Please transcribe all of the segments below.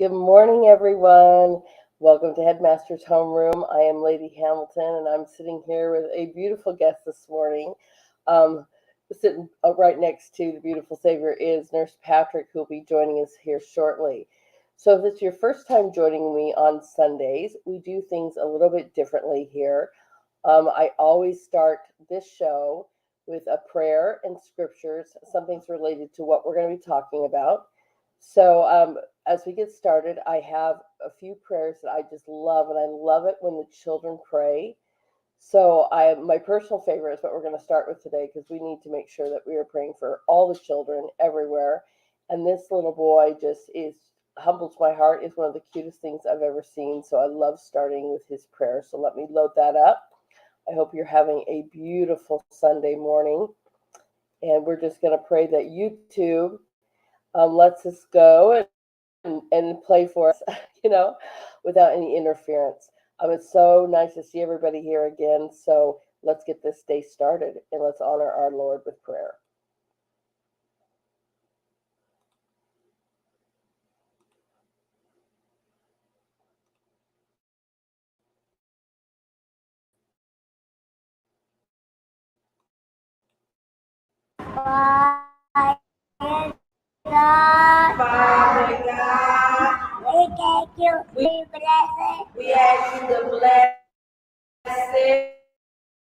Good morning, everyone. Welcome to Headmasters Homeroom. I am Lady Hamilton, and I'm sitting here with a beautiful guest this morning. Um, Sitting right next to the beautiful Savior is Nurse Patrick, who will be joining us here shortly. So, if it's your first time joining me on Sundays, we do things a little bit differently here. I always start this show with a prayer and scriptures, something's related to what we're going to be talking about. So, as we get started, I have a few prayers that I just love, and I love it when the children pray. So, my personal favorite is what we're going to start with today because we need to make sure that we are praying for all the children everywhere. And this little boy just is humbles my heart. Is one of the cutest things I've ever seen. So I love starting with his prayer. So let me load that up. I hope you're having a beautiful Sunday morning. And we're just going to pray that YouTube lets us go and play for us, you know, without any interference. It's so nice to see everybody here again. So let's get this day started and let's honor our Lord with prayer. Father God, we thank you, we bless it. We ask you to bless it,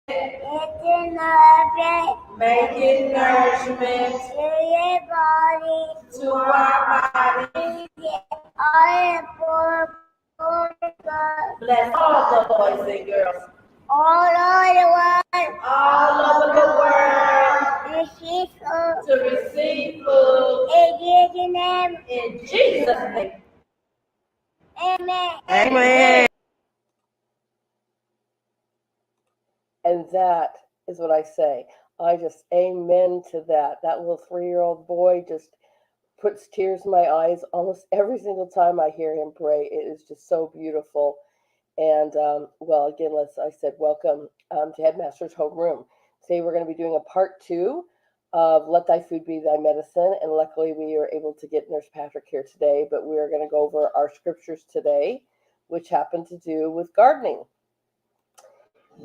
It's in our bread, make it nourishment to your body, to our body. all the poor, Bless all the boys and girls all over the world, all over the world receive food, to receive food in Jesus' name, in Jesus' name. amen. Amen. And that is what I say. I just amen to that. That little 3-year-old boy just puts tears in my eyes almost every single time I hear him pray. It is just so beautiful. And well, again, I said, welcome to Headmasters Homeroom. Today we're going to be doing a part 2 of Let Thy Food Be Thy Medicine. And luckily we were able to get Nurse Patrick here today, but we are going to go over our scriptures today, which happen to do with gardening.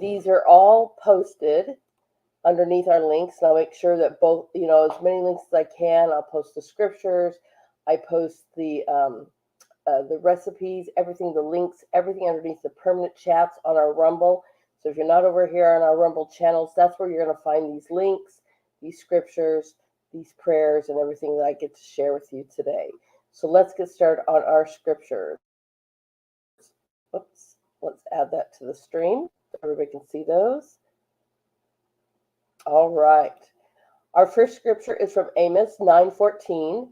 These are all posted underneath our links, and I'll make sure that both, as many links as I can. I'll post the scriptures, I post the recipes, everything, the links, everything underneath the permanent chats on our Rumble. So if you're not over here on our Rumble channels, that's where you're going to find these links, these scriptures, these prayers, and everything that I get to share with you today. So let's get started on our scriptures. Oops, let's add that to the stream so everybody can see those. All right. Our first scripture is from Amos 9:14.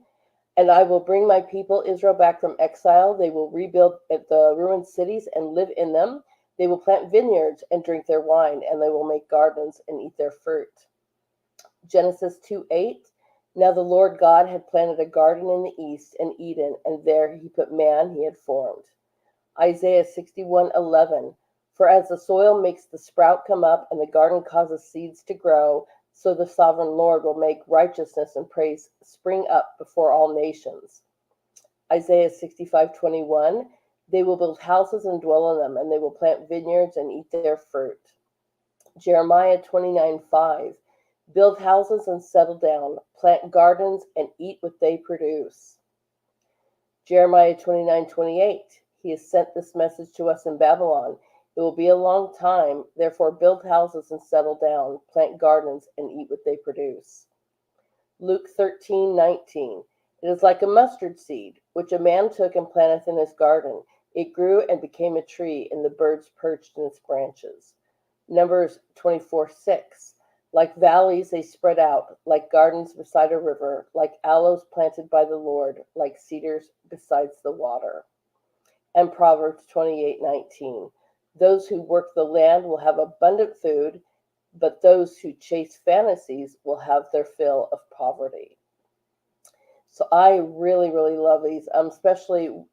And I will bring my people Israel back from exile. They will rebuild the ruined cities and live in them. They will plant vineyards and drink their wine, and they will make gardens and eat their fruit. Genesis 2:8. Now the Lord God had planted a garden in the east, in Eden, and there he put man he had formed. Isaiah 61:11. For as the soil makes the sprout come up, and the garden causes seeds to grow, so the sovereign Lord will make righteousness and praise spring up before all nations. Isaiah 65:21. They will build houses and dwell in them, and they will plant vineyards and eat their fruit. Jeremiah 29:5. Build houses and settle down, plant gardens and eat what they produce. Jeremiah 29:28. He has sent this message to us in Babylon. It will be a long time, therefore build houses and settle down, plant gardens and eat what they produce. Luke 13:19. It is like a mustard seed, which a man took and planteth in his garden. It grew and became a tree, and the birds perched in its branches. Numbers 24:6. Like valleys they spread out, like gardens beside a river, like aloes planted by the Lord, like cedars beside the water. And Proverbs 28:19. Those who work the land will have abundant food, but those who chase fantasies will have their fill of poverty. So I really, really love these, especially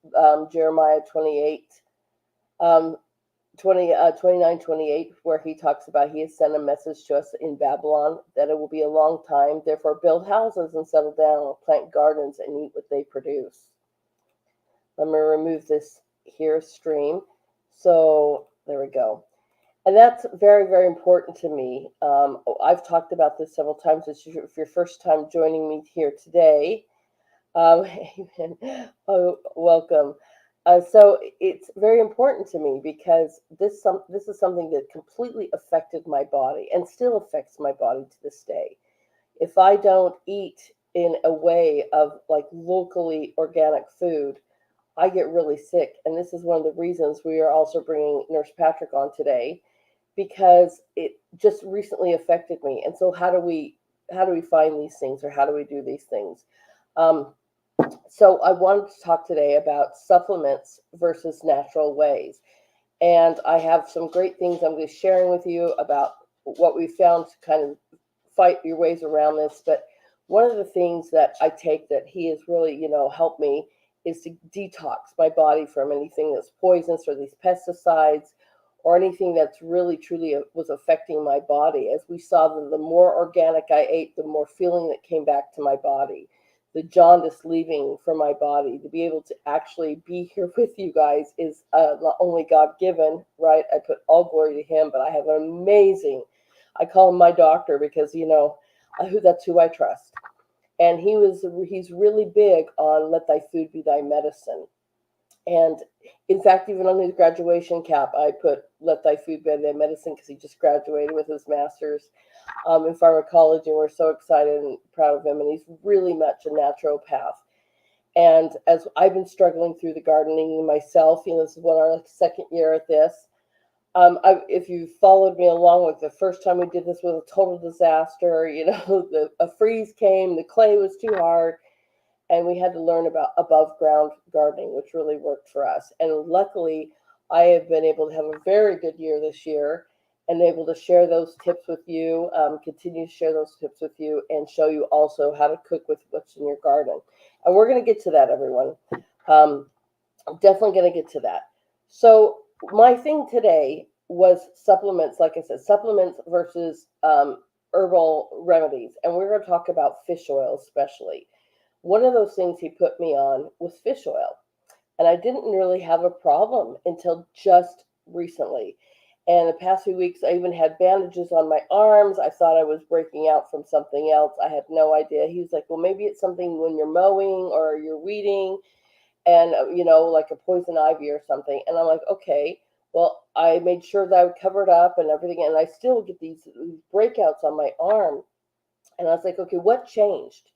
Jeremiah 29:28, where he talks about he has sent a message to us in Babylon that it will be a long time. Therefore, build houses and settle down, plant gardens and eat what they produce. Let me remove this here stream. So there we go. And that's very, very important to me. I've talked about this several times. If your first time joining me here today, amen. Oh, welcome. So it's very important to me because this is something that completely affected my body and still affects my body to this day. If I don't eat in a way of like locally organic food, I get really sick. And this is one of the reasons we are also bringing Nurse Patrick on today because it just recently affected me. And so how do we find these things, or how do we do these things? Um, so I wanted to talk today about supplements versus natural ways. And I have some great things I'm going to be sharing with you about what we found to kind of fight your ways around this. But one of the things that I take that he has really, helped me is to detox my body from anything that's poisonous or these pesticides or anything that's really truly was affecting my body. As we saw, the more organic I ate, the more feeling that came back to my body, the jaundice leaving from my body. To be able to actually be here with you guys is not only God given, right? I put all glory to Him, but I have an amazing, I call him my doctor because, that's who I trust. And he's really big on let thy food be thy medicine. And in fact, even on his graduation cap, I put let thy food be thy medicine because he just graduated with his master's in pharmacology. And we're so excited and proud of him. And he's really much a naturopath. And as I've been struggling through the gardening myself, this is what our second year at this. If you followed me along with the first time we did this was a total disaster. A freeze came, the clay was too hard, and we had to learn about above ground gardening, which really worked for us. And luckily, I have been able to have a very good year this year and able to share those tips with you, continue to share those tips with you, and show you also how to cook with what's in your garden. And we're going to get to that, everyone. I'm definitely going to get to that. So my thing today was supplements, like I said, supplements versus herbal remedies. And we're going to talk about fish oil especially. One of those things he put me on was fish oil. And I didn't really have a problem until just recently. And the past few weeks, I even had bandages on my arms. I thought I was breaking out from something else. I had no idea. He was like, well, maybe it's something when you're mowing or you're weeding and, like a poison ivy or something. And I'm like, okay. Well, I made sure that I would cover it up and everything. And I still get these breakouts on my arm. And I was like, okay, what changed?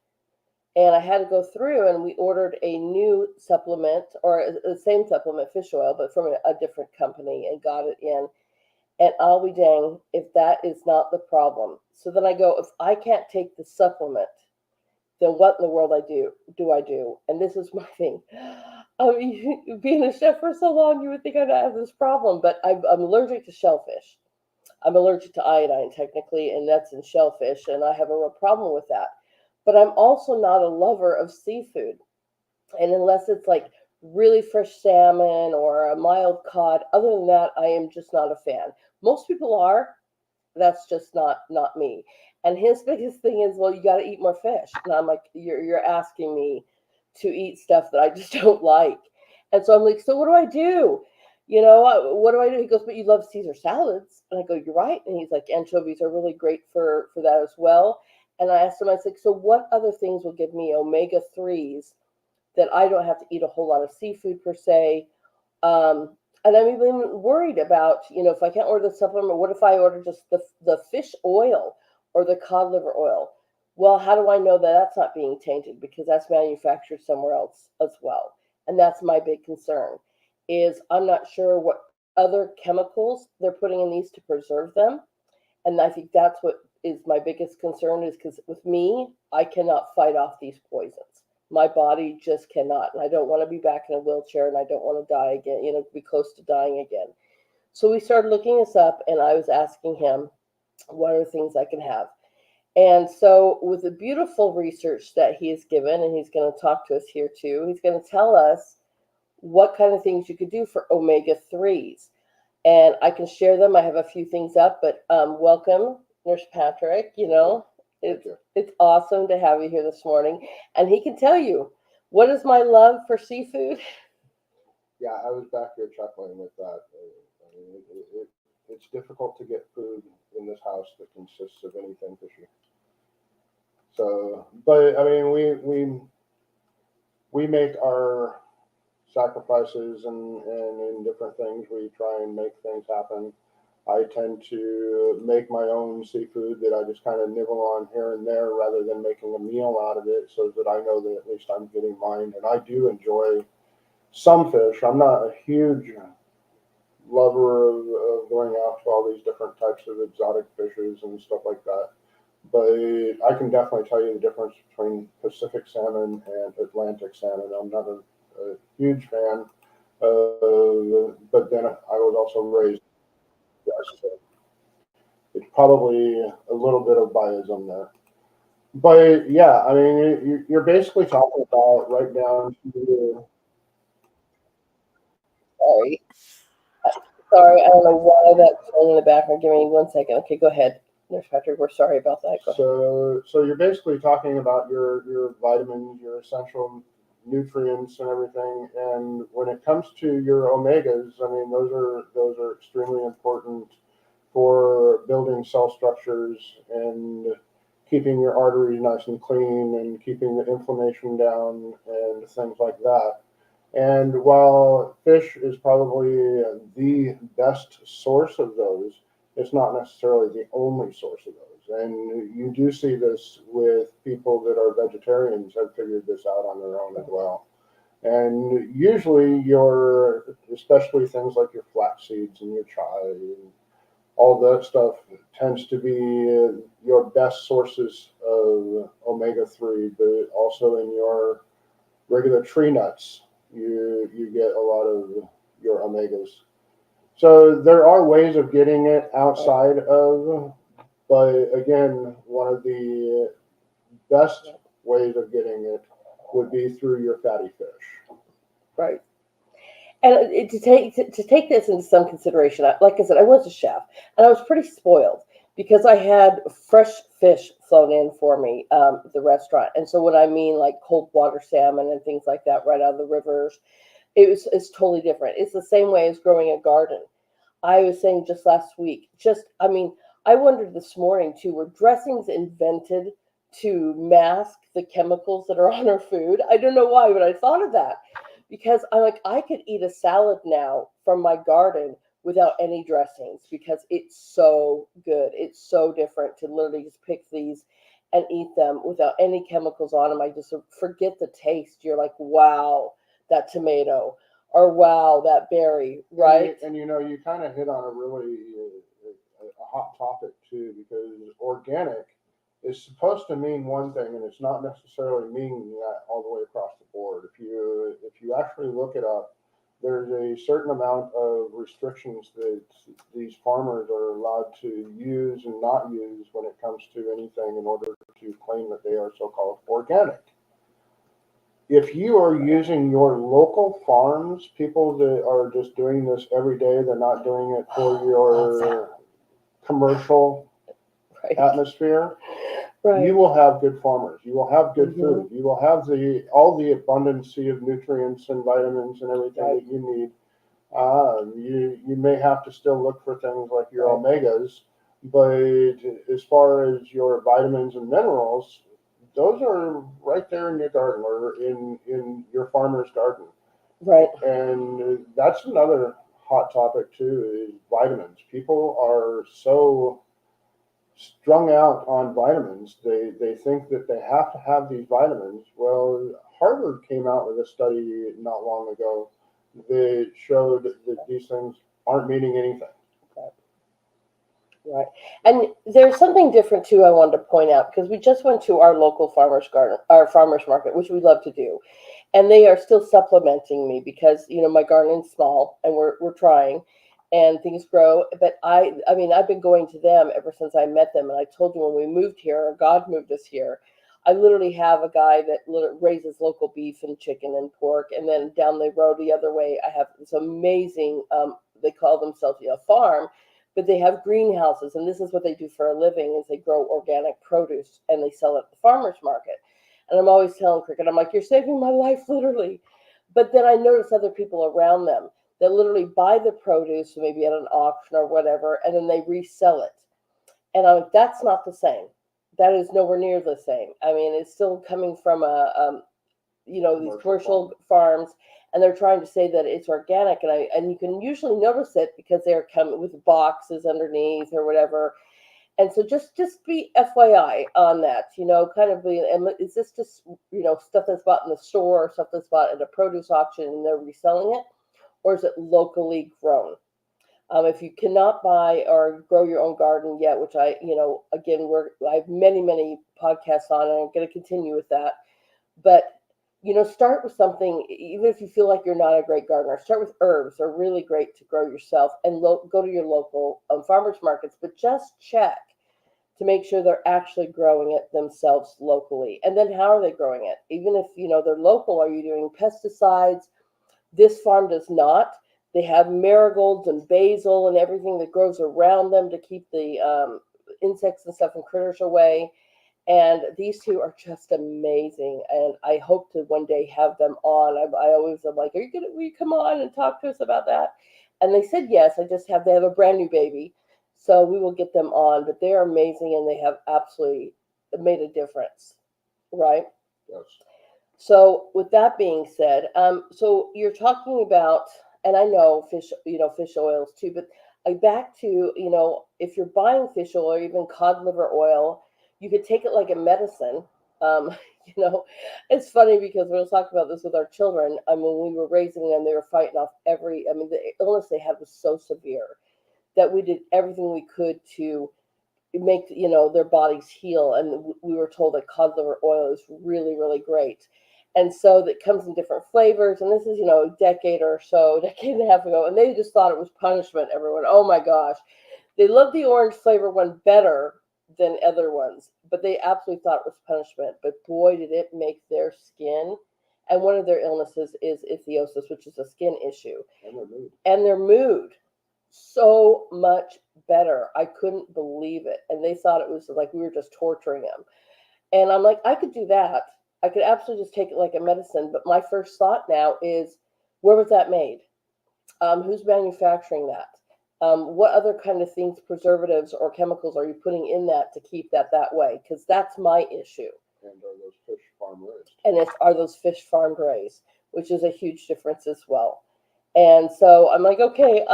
And I had to go through, and we ordered a new supplement, or the same supplement, fish oil, but from a different company, and got it in. And I'll be dang if that is not the problem. So then I go, if I can't take the supplement, then what in the world do I do? And this is my thing. I mean, being a chef for so long, you would think I'd have this problem, but I'm allergic to shellfish. I'm allergic to iodine, technically, and that's in shellfish, and I have a real problem with that. But I'm also not a lover of seafood. And unless it's like really fresh salmon or a mild cod, other than that, I am just not a fan. Most people are. That's just not me. And his biggest thing is, well, you got to eat more fish. And I'm like, you're asking me to eat stuff that I just don't like. And so I'm like, so what do I do? What do I do? He goes, but you love Caesar salads. And I go, you're right. And he's like, anchovies are really great for that as well. And I asked him, I said, so what other things will give me omega-3s that I don't have to eat a whole lot of seafood per se? And I'm even worried about, if I can't order the supplement, what if I order just the fish oil or the cod liver oil? Well, how do I know that that's not being tainted? Because that's manufactured somewhere else as well. And that's my big concern is I'm not sure what other chemicals they're putting in these to preserve them. And I think that's what is my biggest concern is because with me, I cannot fight off these poisons. My body just cannot. And I don't want to be back in a wheelchair and I don't want to die again, be close to dying again. So we started looking this up and I was asking him, what are things I can have? And so with the beautiful research that he has given, and he's going to talk to us here too, he's going to tell us what kind of things you could do for omega-3s. And I can share them. I have a few things up, but welcome, Nurse Patrick. It's awesome to have you here this morning. And he can tell you what is my love for seafood. Yeah, I was back here chuckling with that. I mean, it's difficult to get food in this house that consists of anything fishy. So, but I mean, we make our sacrifices and in different things. We try and make things happen. I tend to make my own seafood that I just kind of nibble on here and there rather than making a meal out of it so that I know that at least I'm getting mine. And I do enjoy some fish. I'm not a huge lover of going out to all these different types of exotic fishes and stuff like that. But I can definitely tell you the difference between Pacific salmon and Atlantic salmon. I'm not a huge fan, but then I was also raised, yes, so it's probably a little bit of biasm there. But yeah, I mean, you're basically talking about right down to Sorry. Sorry, I don't know why that's on in the background. Give me 1 second. Okay, go ahead. Nurse Patrick, we're sorry about that. Go ahead. so you're basically talking about your vitamins, your essential nutrients, and everything. And when it comes to your omegas, I mean, those are extremely important for building cell structures and keeping your arteries nice and clean and keeping the inflammation down and things like that. And while fish is probably the best source of those, it's not necessarily the only source of those. And you do see this with people that are vegetarians have figured this out on their own as well. And usually especially things like your flax seeds and your chai and all that stuff tends to be your best sources of omega-3, but also in your regular tree nuts, you get a lot of your omegas. So there are ways of getting it outside of, but again, one of the best ways of getting it would be through your fatty fish. Right. And to take this into some consideration, like I said, I was a chef, and I was pretty spoiled because I had fresh fish flown in for me at the restaurant. And so, what I mean, like cold water salmon and things like that, right out of the rivers, it's totally different. It's the same way as growing a garden. I was saying just last week, I mean, I wondered this morning too, were dressings invented to mask the chemicals that are on our food? I don't know why, but I thought of that because I'm like, I could eat a salad now from my garden without any dressings because it's so good. It's so different to literally just pick these and eat them without any chemicals on them. I just forget the taste. You're like, wow, that tomato, or wow, that berry, right? And you kind of hit on a really a hot topic too, because organic is supposed to mean one thing, and it's not necessarily meaning that all the way across the board. If you actually look it up, there's a certain amount of restrictions that these farmers are allowed to use and not use when it comes to anything in order to claim that they are so-called organic. If you are using your local farms, people that are just doing this every day, they're not doing it for your commercial Right, atmosphere, you right. will have good farmers. You will have good Hmm. food. You will have all the abundancy of nutrients and vitamins and everything Right, that you need. You may have to still look for things like your right, omegas, but as far as your vitamins and minerals, those are right there in your garden or in your farmer's garden. right, And that's another hot topic too is vitamins. People are so strung out on vitamins. They think that they have to have these vitamins. Well, Harvard came out with a study not long ago that showed that these things aren't meaning anything. right, right. And there's something different too I wanted to point out because we just went to our local farmers garden, our farmers market, which we love to do. And they are still supplementing me because my garden's small and we're trying and things grow. But I mean I've been going to them ever since I met them, and I told you when we moved here, or God moved us here, I literally have a guy that raises local beef and chicken and pork, and then down the road the other way I have this amazing they call themselves a farm, but they have greenhouses, and this is what they do for a living is they grow organic produce and they sell it at the farmers market. And I'm always telling Cricket, I'm like, you're saving my life, literally. But then I notice other people around them that literally buy the produce, maybe at an auction or whatever, and then they resell it. And I'm like, that's not the same. That is nowhere near the same. I mean, it's still coming from these commercial farms, and they're trying to say that it's organic, and you can usually notice it because they're coming with boxes underneath or whatever. And so just be FYI on that, kind of be, and is this just, stuff that's bought in the store or stuff that's bought at a produce auction and they're reselling it, or is it locally grown? If you cannot buy or grow your own garden yet, which again, I have many, many podcasts on, and I'm going to continue with that. But, start with something, even if you feel like you're not a great gardener, start with herbs. They're really great to grow yourself, and go to your local farmers markets, but just check to make sure they're actually growing it themselves locally. And then how are they growing it? Even if, they're local, are you doing pesticides? This farm does not. They have marigolds and basil and everything that grows around them to keep the insects and stuff and critters away. And these two are just amazing. And I hope to one day have them on. I always am like, will you come on and talk to us about that? And they said yes. They have a brand new baby. So we will get them on. But they are amazing, and they have absolutely made a difference. Right? Yes. So with that being said, so you're talking about, and I know fish oils too, but back to, if you're buying fish oil or even cod liver oil, you could take it like a medicine. Um, it's funny because we were talking about this with our children. I mean, when we were raising them, they were fighting off the illness they had was so severe that we did everything we could to make their bodies heal, and we were told that cod liver oil is really, really great. And so that comes in different flavors, and this is a decade and a half ago, and they just thought it was punishment. Everyone, oh my gosh, they loved the orange flavor one better than other ones, but they absolutely thought it was punishment. But boy, did it make their skin, and one of their illnesses is ichthyosis, which is a skin issue, and their mood so much better. I couldn't believe it. And they thought it was like we were just torturing them. And I'm like, I could do that. I could absolutely just take it like a medicine. But my first thought now is, where was that made? Who's manufacturing that? What other kind of things, preservatives or chemicals, are you putting in that to keep that way? Because that's my issue. And are those fish farm raised? And are those fish farm raised, which is a huge difference as well. And so I'm like, okay,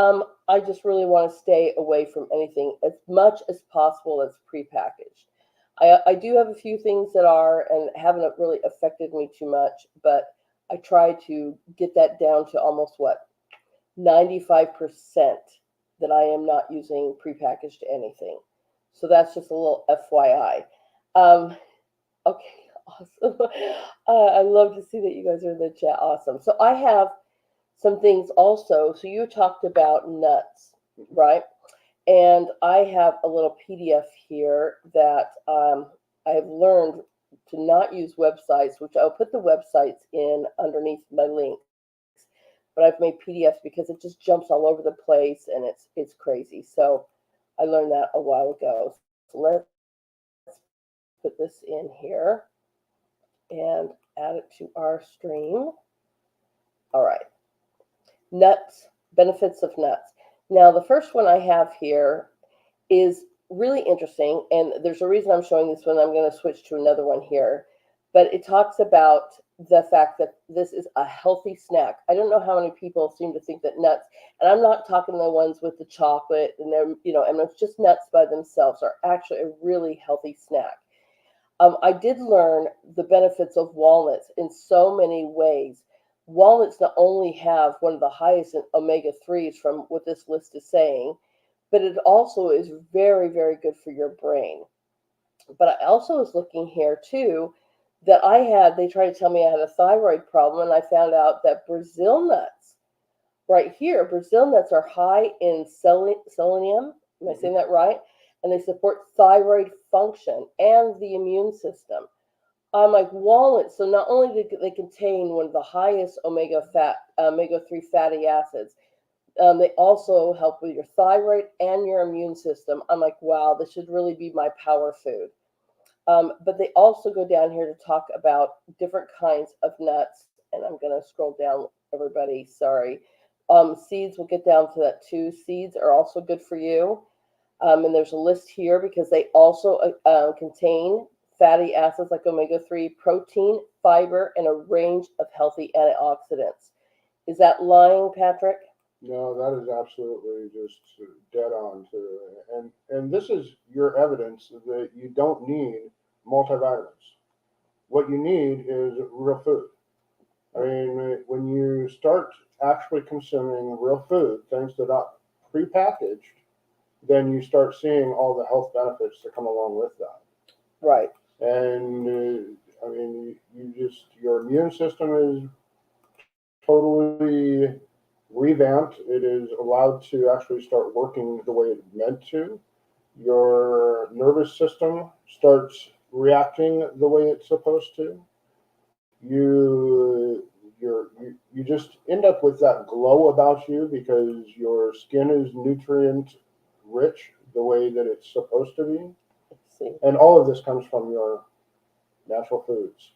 I just really want to stay away from anything as much as possible that's prepackaged. I do have a few things that are and haven't really affected me too much, but I try to get that down to almost 95% that I am not using prepackaged anything. So that's just a little FYI. Okay, awesome. I love to see that you guys are in the chat. Awesome. So I have some things also. So you talked about nuts, right? And I have a little PDF here that I have learned to not use websites, which I'll put the websites in underneath my links. But I've made PDFs because it just jumps all over the place, and it's crazy. So I learned that a while ago. So let's put this in here and add it to our stream. All right. Nuts, benefits of nuts. Now, the first one I have here is really interesting, and there's a reason I'm showing this one. I'm going to switch to another one here, but it talks about the fact that this is a healthy snack. I don't know how many people seem to think that nuts, and I'm not talking the ones with the chocolate and they're, and it's just nuts by themselves, are actually a really healthy snack. I did learn the benefits of walnuts in so many ways. Walnuts not only have one of the highest omega-3s from what this list is saying, but it also is very, very good for your brain. But I also was looking here too that they tried to tell me I had a thyroid problem, and I found out that Brazil nuts, right here, Brazil nuts are high in selenium. Am I saying that right? And they support thyroid function and the immune system. I'm like, walnuts, so not only do they contain one of the highest omega-3 fatty acids, they also help with your thyroid and your immune system. I'm like, wow, this should really be my power food. But they also go down here to talk about different kinds of nuts and I'm going to scroll down, everybody. Sorry. Seeds, we'll get down to that too. Seeds are also good for you. And there's a list here because they also contain fatty acids like omega-3, protein, fiber, and a range of healthy antioxidants. Is that lying, Patrick? No, that is absolutely just dead on too. And this is your evidence that you don't need multivitamins. What you need is real food. I mean, when you start actually consuming real food, things that are prepackaged, then you start seeing all the health benefits that come along with that. Right. And I mean, your immune system is totally revamped. It is allowed to actually start working the way it's meant to. Your nervous system starts reacting the way it's supposed to. You just end up with that glow about you because your skin is nutrient rich the way that it's supposed to be. Let's see. And all of this comes from your natural foods.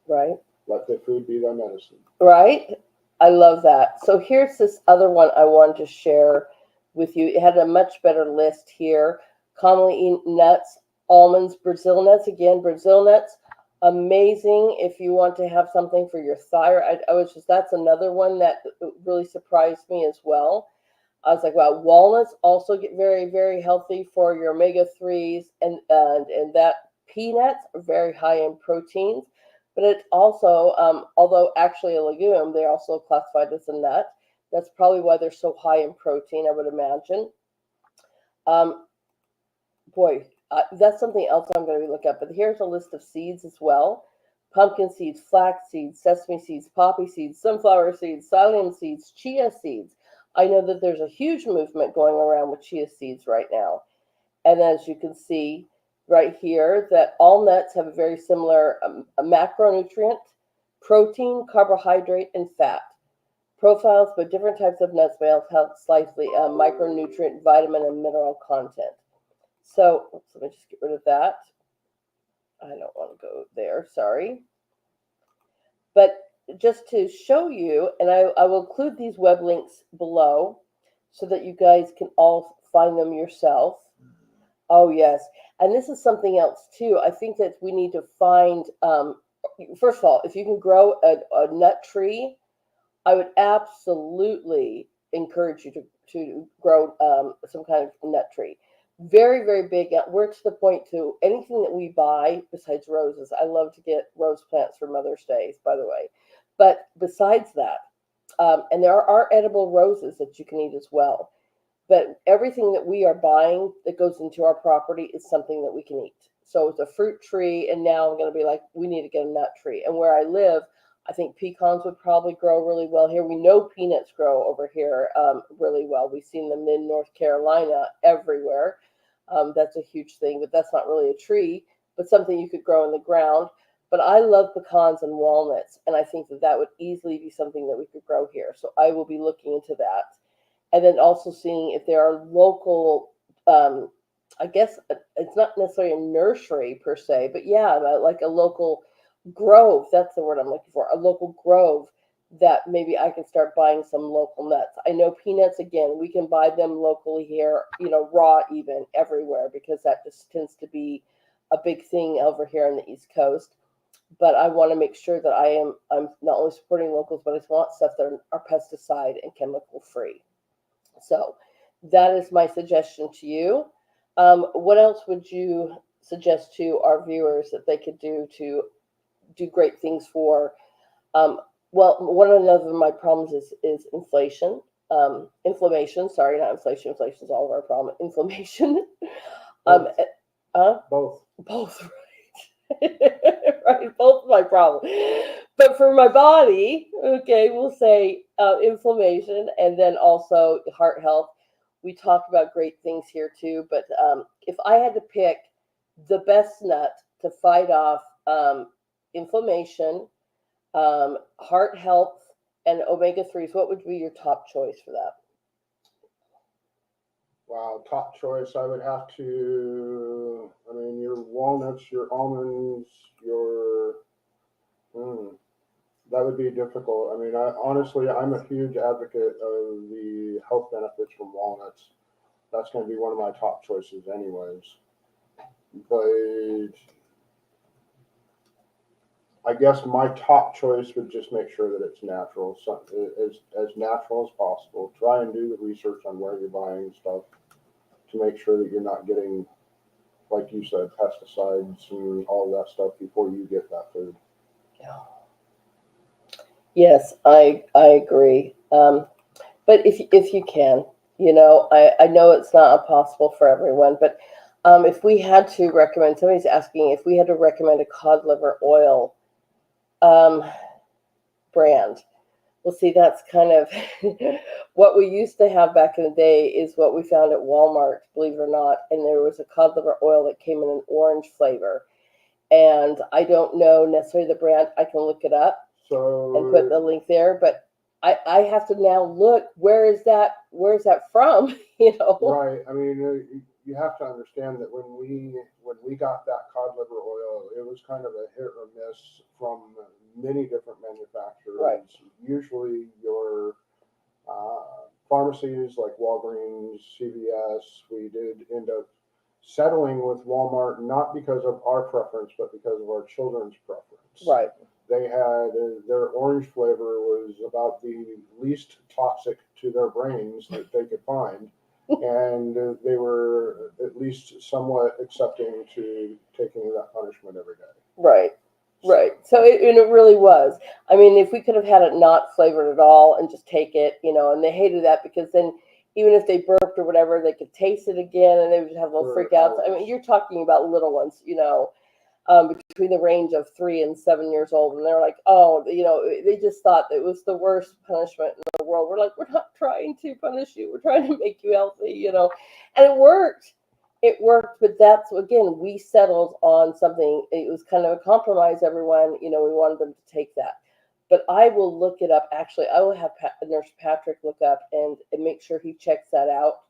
Right. Let the food be thy medicine. Right. I love that. So here's this other one I wanted to share with you. It had a much better list here. Commonly eaten nuts, almonds, Brazil nuts. Again, Brazil nuts, amazing if you want to have something for your thyroid. That's another one that really surprised me as well. I was like, wow, walnuts also get very, very healthy for your omega-3s, and that peanuts are very high in proteins. But it's also, although actually a legume, they're also classified as a nut. That's probably why they're so high in protein, I would imagine. Um, that's something else I'm going to be looking at. But here's a list of seeds as well. Pumpkin seeds, flax seeds, sesame seeds, poppy seeds, sunflower seeds, psyllium seeds, chia seeds. I know that there's a huge movement going around with chia seeds right now. And as you can see right here, that all nuts have a very similar macronutrient, protein, carbohydrate, and fat profiles, but different types of nuts may have slightly micronutrient, vitamin, and mineral content. So let me just get rid of that. I don't want to go there, sorry. But just to show you, and I will include these web links below so that you guys can all find them yourself. Oh, yes. And this is something else, too. I think that we need to find, first of all, if you can grow a nut tree, I would absolutely encourage you to grow some kind of nut tree. Very, very big. We're to the point to anything that we buy besides roses. I love to get rose plants for Mother's Day, by the way. But besides that, and there are edible roses that you can eat as well. But everything that we are buying that goes into our property is something that we can eat. So it's a fruit tree, and now I'm going to be like, we need to get a nut tree. And where I live, I think pecans would probably grow really well here. We know peanuts grow over here really well. We've seen them in North Carolina everywhere. That's a huge thing, but that's not really a tree, but something you could grow in the ground. But I love pecans and walnuts, and I think that that would easily be something that we could grow here. So I will be looking into that. And then also seeing if there are local, I guess it's not necessarily a nursery per se, but yeah, like a local grove. That's the word I'm looking for. A local grove that maybe I can start buying some local nuts. I know peanuts, again, we can buy them locally here, raw even everywhere, because that just tends to be a big thing over here on the East Coast. But I want to make sure that I'm not only supporting locals, but I want stuff that are pesticide and chemical free. So that is my suggestion to you. What else would you suggest to our viewers that they could do to do great things for? Well, one of my problems is inflation. Inflammation. Sorry, not inflation. Inflation is all of our problem. Inflammation. Both. Both. Both. Right. Right. Both my problem. But for my body, okay, we'll say inflammation, and then also heart health. We talk about great things here too. But if I had to pick the best nut to fight off inflammation, heart health, and omega-3s, what would be your top choice for that? Wow, top choice. I would have to. I mean, your walnuts, your almonds, your That would be difficult. I mean, honestly, I'm a huge advocate of the health benefits from walnuts. That's going to be one of my top choices, anyways. But I guess my top choice would just make sure that it's natural, so, as natural as possible. Try and do the research on where you're buying stuff to make sure that you're not getting, like you said, pesticides and all that stuff before you get that food. Yeah. Yes, I agree. But if you can, I know it's not possible for everyone, but if we had to recommend, somebody's asking if we had to recommend a cod liver oil um, brand. Well, see, that's kind of what we used to have back in the day is what we found at Walmart, believe it or not. And there was a cod liver oil that came in an orange flavor. And I don't know necessarily the brand. I can look it up and put the So, link there, but I have to now look, where's that from? right. I mean, you have to understand that when we got that cod liver oil, it was kind of a hit or miss from many different manufacturers. Right. Usually, your pharmacies like Walgreens, CVS. We did end up settling with Walmart not because of our preference, but because of our children's preference. Right. They had their orange flavor was about the least toxic to their brains that they could find, and they were at least somewhat accepting to taking that punishment every day. Right. Right. So it really was. I mean, if we could have had it not flavored at all and just take it, and they hated that because then even if they burped or whatever, they could taste it again and they would have little For freakouts. I mean, hours. you're talking about little ones, between the range of 3 and 7 years old, and they're like, oh, they just thought it was the worst punishment in the world. We're like, we're not trying to punish you. We're trying to make you healthy, and it worked. It worked, but that's again, we settled on something. It was kind of a compromise. Everyone, we wanted them to take that. But I will look it up. Actually, I will have Nurse Patrick look up and make sure he checks that out,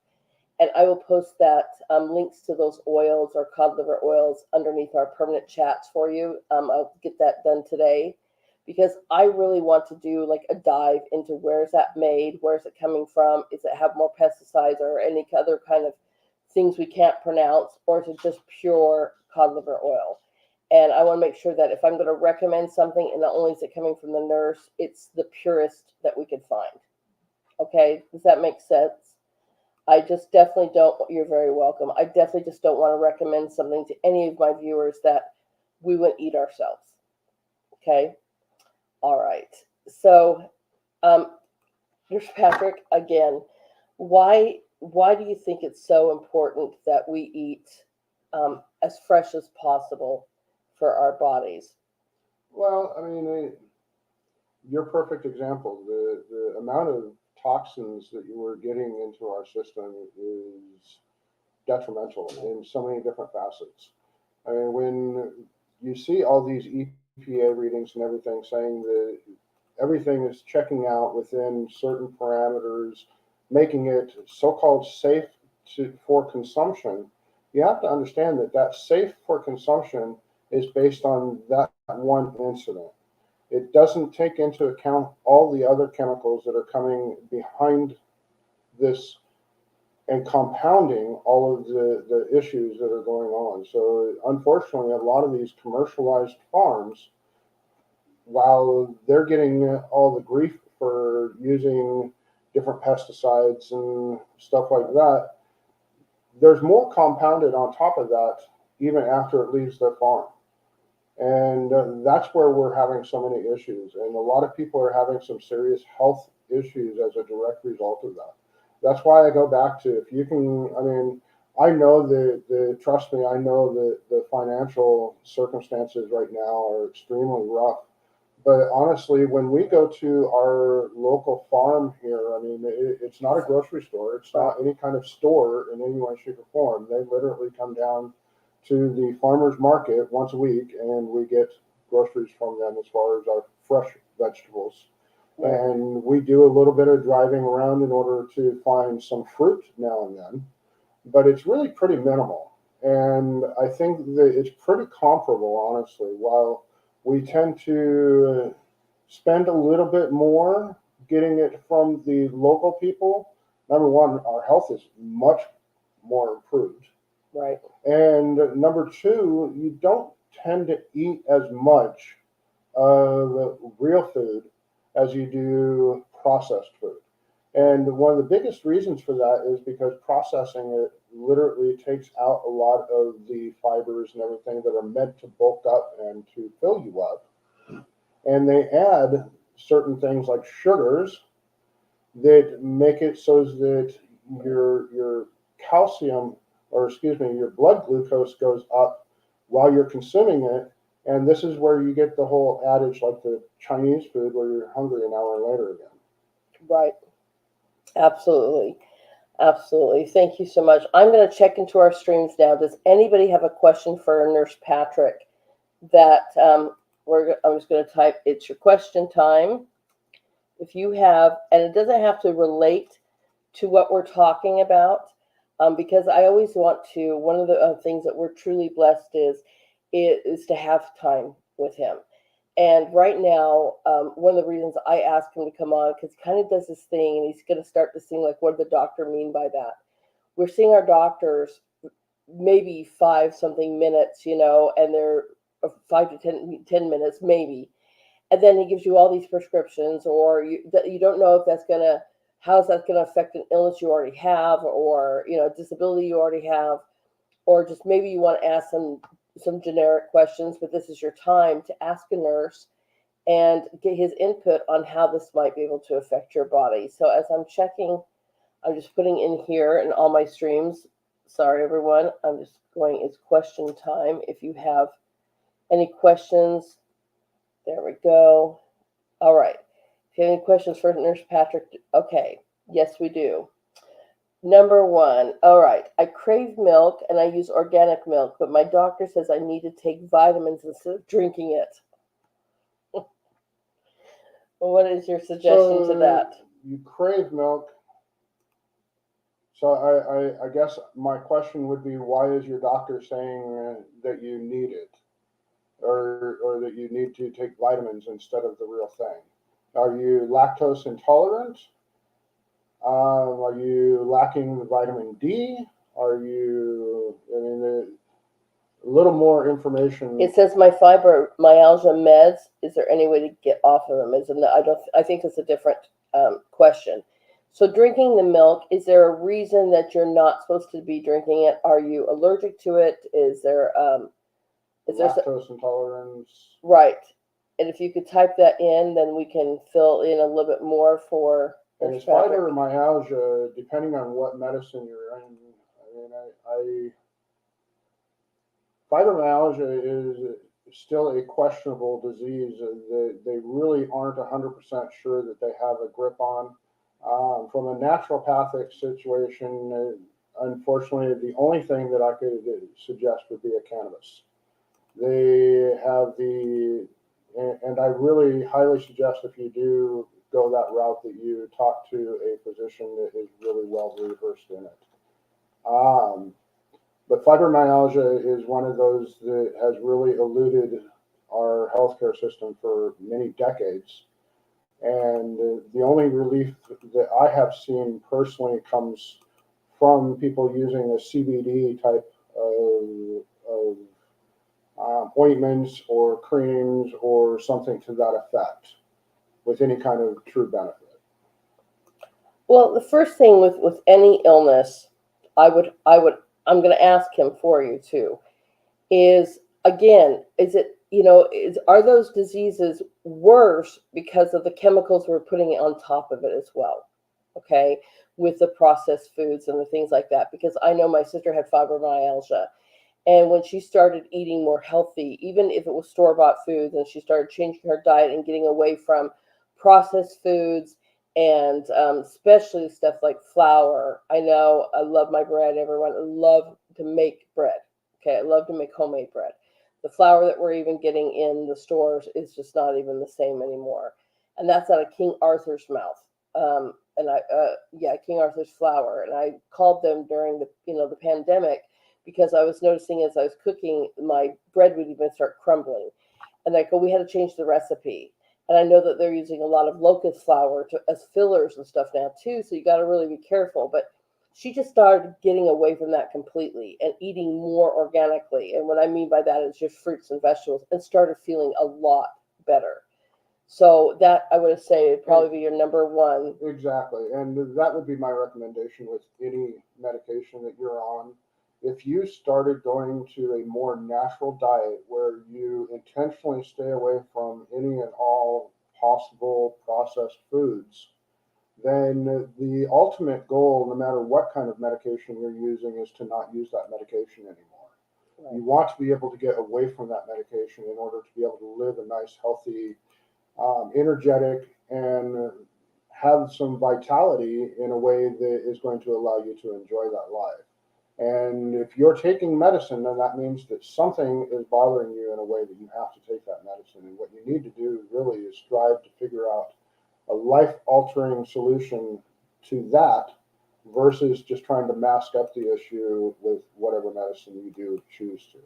and I will post that links to those oils or cod liver oils underneath our permanent chats for you. I'll get that done today because I really want to do like a dive into where is that made, where is it coming from, is it have more pesticides or any other kind of things we can't pronounce, or is it just pure cod liver oil? And I want to make sure that if I'm going to recommend something, and not only is it coming from the nurse, it's the purest that we could find. Okay, does that make sense? I just definitely don't, you're very welcome. I definitely just don't want to recommend something to any of my viewers that we would eat ourselves. Okay? All right. So, here's Patrick again. Why do you think it's so important that we eat as fresh as possible for our bodies? Well, I mean, you're a perfect example. The amount of toxins that you were getting into our system is detrimental in so many different facets. I mean, when you see all these EPA readings and everything saying that everything is checking out within certain parameters, making it so-called safe for consumption, you have to understand that that's safe for consumption is based on that one incident. It doesn't take into account all the other chemicals that are coming behind this and compounding all of the issues that are going on. So unfortunately, a lot of these commercialized farms, while they're getting all the grief for using different pesticides and stuff like that, there's more compounded on top of that even after it leaves their farm. And that's where we're having so many issues. And a lot of people are having some serious health issues as a direct result of that. That's why I go back to, if you can, I mean, I know trust me, I know the financial circumstances right now are extremely rough. But honestly, when we go to our local farm here, I mean, it's not a grocery store. It's not any kind of store in any way, shape, or form. They literally come down to the farmer's market once a week, and we get groceries from them as far as our fresh vegetables. Right. And we do a little bit of driving around in order to find some fruit now and then, but it's really pretty minimal. And I think that it's pretty comparable, honestly. While we tend to spend a little bit more getting it from the local people, number one, our health is much more improved. Right. And number two, you don't tend to eat as much of real food as you do processed food. And one of the biggest reasons for that is because processing it literally takes out a lot of the fibers and everything that are meant to bulk up and to fill you up. And they add certain things like sugars that make it so that your calcium, or excuse me, your blood glucose goes up while you're consuming it. And this is where you get the whole adage like the Chinese food where you're hungry an hour later again. Right. Absolutely. Absolutely. Thank you so much. I'm going to check into our streams now. Does anybody have a question for Nurse Patrick? That I'm just going to type, it's your question time. If you have, and it doesn't have to relate to what we're talking about, because I always want to, one of the things that we're truly blessed is to have time with him. And right now, one of the reasons I asked him to come on, because he kind of does this thing, and he's going to start to sing like, what did the doctor mean by that? We're seeing our doctors maybe 5 something minutes, and they're 5 to 10 minutes maybe. And then he gives you all these prescriptions, or you don't know if that's going to, how's that going to affect an illness you already have, or, a disability you already have, or just maybe you want to ask some generic questions, but this is your time to ask a nurse and get his input on how this might be able to affect your body. So as I'm checking, I'm just putting in here in all my streams. Sorry, everyone. I'm just going, it's question time. If you have any questions, there we go. All right. If you have any questions for Nurse Patrick, okay. Yes, we do. Number 1, all right, I crave milk and I use organic milk, but my doctor says I need to take vitamins instead of drinking it. Well, what is your suggestion to that? You crave milk. So I guess my question would be, why is your doctor saying that you need it? Or that you need to take vitamins instead of the real thing? Are you lactose intolerant? Are you lacking the vitamin D? Are you, a little more information. It says my fibromyalgia meds. Is there any way to get off of them? I think it's a different question. So drinking the milk, is there a reason that you're not supposed to be drinking it? Are you allergic to it? Is there lactose intolerance? Right. And if you could type that in, then we can fill in a little bit more for. And it's fibromyalgia, depending on what medicine you're in. Fibromyalgia is still a questionable disease. They really aren't 100% sure that they have a grip on. From a naturopathic situation, unfortunately, the only thing that I could suggest would be a cannabis. They have and I really highly suggest if you do go that route that you talk to a physician that is really well reversed in it. But fibromyalgia is one of those that has really eluded our healthcare system for many decades. And the only relief that I have seen personally comes from people using a CBD type of ointments or creams or something to that effect, with any kind of true benefit. Well, the first thing with any illness, I'm going to ask him for you too, is again, are those diseases worse because of the chemicals we're putting on top of it as well? Okay, with the processed foods and the things like that, because I know my sister had fibromyalgia. And when she started eating more healthy, even if it was store-bought foods, and she started changing her diet and getting away from processed foods and especially stuff like flour. I know I love my bread, everyone. I love to make bread. Okay, I love to make homemade bread. The flour that we're even getting in the stores is just not even the same anymore. And that's out of King Arthur's mouth. King Arthur's flour. And I called them during the pandemic, because I was noticing as I was cooking, my bread would even start crumbling. And I go, we had to change the recipe. And I know that they're using a lot of locust flower as fillers and stuff now too. So you got to really be careful. But she just started getting away from that completely and eating more organically. And what I mean by that is just fruits and vegetables, and started feeling a lot better. So that I would say would probably be your number one. Exactly. And that would be my recommendation with any medication that you're on. If you started going to a more natural diet where you intentionally stay away from any and all possible processed foods, then the ultimate goal, no matter what kind of medication you're using, is to not use that medication anymore. Right. You want to be able to get away from that medication in order to be able to live a nice, healthy, energetic, and have some vitality in a way that is going to allow you to enjoy that life. And if you're taking medicine, then that means that something is bothering you in a way that you have to take that medicine. And what you need to do really is strive to figure out a life-altering solution to that versus just trying to mask up the issue with whatever medicine you do choose to.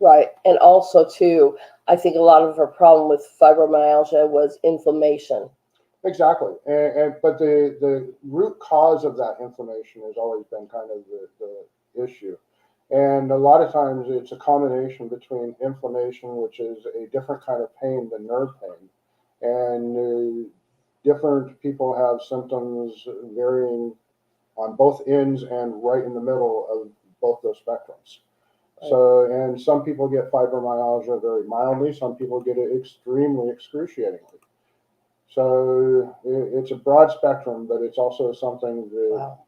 Right. And also too, I think a lot of her problem with fibromyalgia was inflammation. Exactly. But the root cause of that inflammation has always been kind of the issue. And a lot of times it's a combination between inflammation, which is a different kind of pain than nerve pain. And different people have symptoms varying on both ends and right in the middle of both those spectrums. So, and some people get fibromyalgia very mildly, some people get it extremely excruciatingly. So it's a broad spectrum, but it's also something that Wow.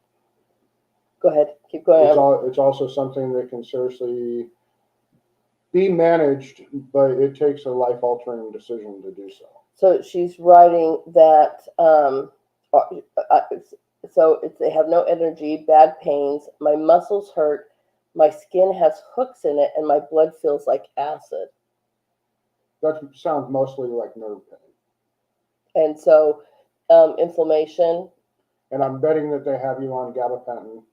Go ahead, keep going. it's also something that can seriously be managed, but it takes a life-altering decision to do so. So she's writing that. So they have no energy, bad pains. My muscles hurt. My skin has hooks in it, and my blood feels like acid. That sounds mostly like nerve pain. And so, inflammation. And I'm betting that they have you on gabapentin.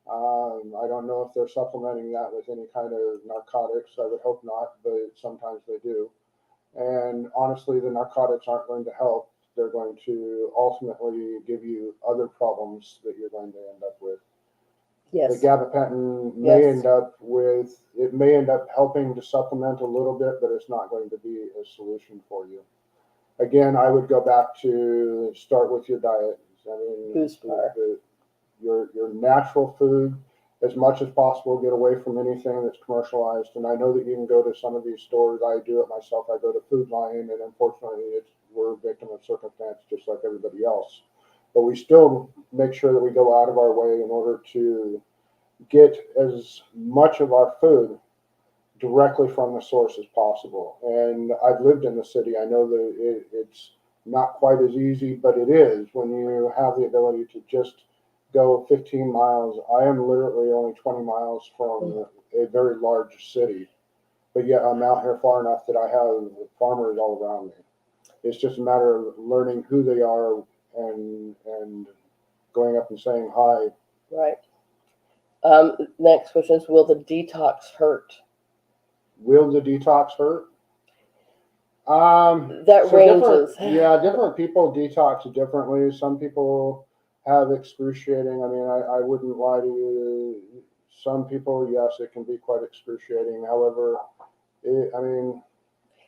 I don't know if they're supplementing that with any kind of narcotics. I would hope not, but sometimes they do. And honestly, the narcotics aren't going to help. They're going to ultimately give you other problems that you're going to end up with. Yes. The gabapentin may end up helping to supplement a little bit, but it's not going to be a solution for you. Again, I would go back to start with your diet. I mean, your natural food, as much as possible. Get away from anything that's commercialized. And I know that you can go to some of these stores. I do it myself. I go to Food Lion, and unfortunately, we're a victim of circumstance just like everybody else. But we still make sure that we go out of our way in order to get as much of our food directly from the source as possible. And I've lived in the city. I know that it's not quite as easy, but it is when you have the ability to just go 15 miles. I am literally only 20 miles from a very large city, but yet I'm out here far enough that I have farmers all around me. It's just a matter of learning who they are and going up and saying hi. Right. Next question is, will the detox hurt? Will the detox hurt? That ranges. Different people detox differently. Some people have excruciating. I mean, I wouldn't lie to you. Some people, yes, it can be quite excruciating. However,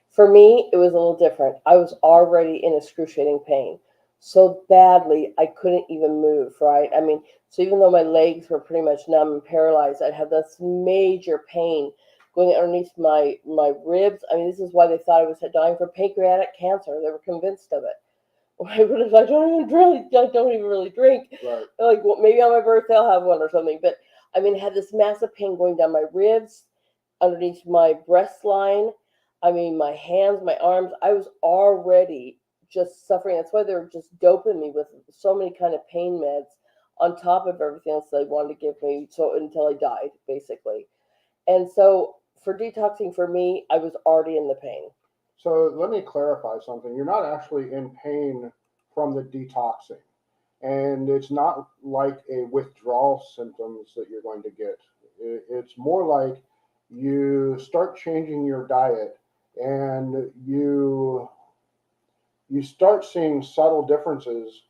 for me, it was a little different. I was already in excruciating pain so badly I couldn't even move, right? I mean, so even though my legs were pretty much numb and paralyzed, I had this major pain going underneath my ribs. I mean, this is why they thought I was dying from pancreatic cancer. They were convinced of it. I don't even really drink. Right. Like, well, maybe on my birthday I'll have one or something. But I mean, I had this massive pain going down my ribs, underneath my breast line. I mean, my hands, my arms. I was already just suffering. That's why they were just doping me with so many kind of pain meds on top of everything else they wanted to give me, so until I died, basically. And so for detoxing, for me, I was already in the pain. So let me clarify something. You're not actually in pain from the detoxing. And it's not like a withdrawal symptoms that you're going to get. It's more like you start changing your diet and you you start seeing subtle differences,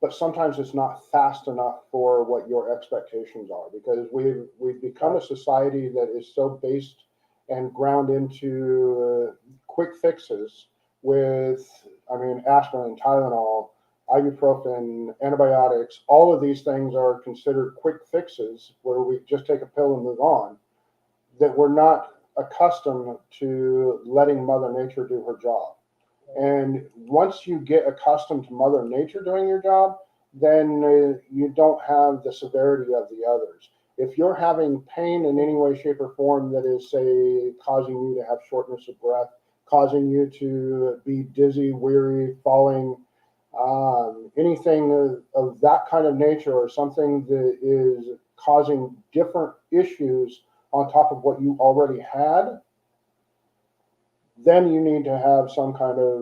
but sometimes it's not fast enough for what your expectations are, because we've become a society that is so based and ground into quick fixes with, I mean, aspirin, Tylenol, ibuprofen, antibiotics. All of these things are considered quick fixes where we just take a pill and move on, that we're not accustomed to letting Mother Nature do her job. And once you get accustomed to Mother Nature doing your job, then you don't have the severity of the others. If you're having pain in any way, shape, or form that is, say, causing you to have shortness of breath, causing you to be dizzy, weary, falling, anything of that kind of nature, or something that is causing different issues on top of what you already had, then you need to have some kind of,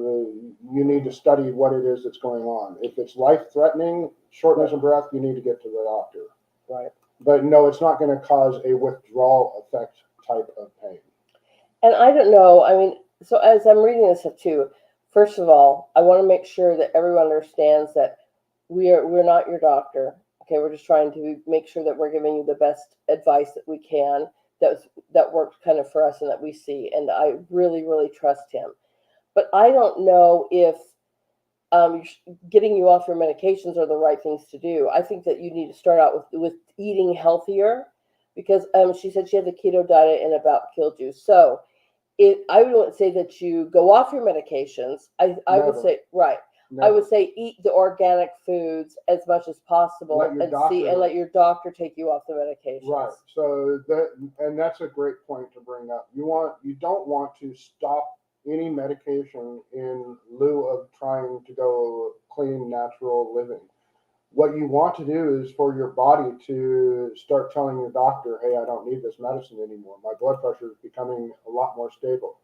you need to study what it is that's going on. If it's life-threatening, shortness of breath, you need to get to the doctor. Right. But no, it's not going to cause a withdrawal effect type of pain. And I don't know, I mean, so as I'm reading this too, first of all, I want to make sure that everyone understands that we're not your doctor. Okay, we're just trying to make sure that we're giving you the best advice that we can, that works kind of for us and that we see. And I really, really trust him. But I don't know if getting you off your medications are the right things to do. I think that you need to start out with eating healthier, because she said she had the keto diet and about killed you. So I wouldn't say that you go off your medications. I would Never. say, right. I would say eat the organic foods as much as possible, Let your and doctor- let your doctor take you off the medications. Right. So that's a great point to bring up. You don't want to stop any medication in lieu of trying to go clean, natural living. What you want to do is for your body to start telling your doctor, hey, I don't need this medicine anymore. My blood pressure is becoming a lot more stable.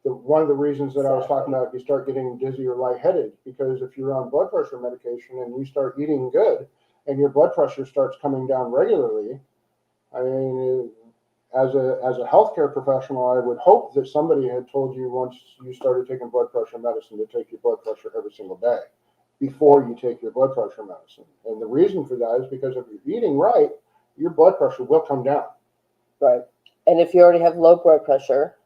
One of the reasons that I was talking about, you start getting dizzy or lightheaded, because if you're on blood pressure medication and you start eating good and your blood pressure starts coming down regularly, I mean, as a healthcare professional, I would hope that somebody had told you once you started taking blood pressure medicine to take your blood pressure every single day before you take your blood pressure medicine. And the reason for that is because if you're eating right, your blood pressure will come down. Right. And if you already have low blood pressure,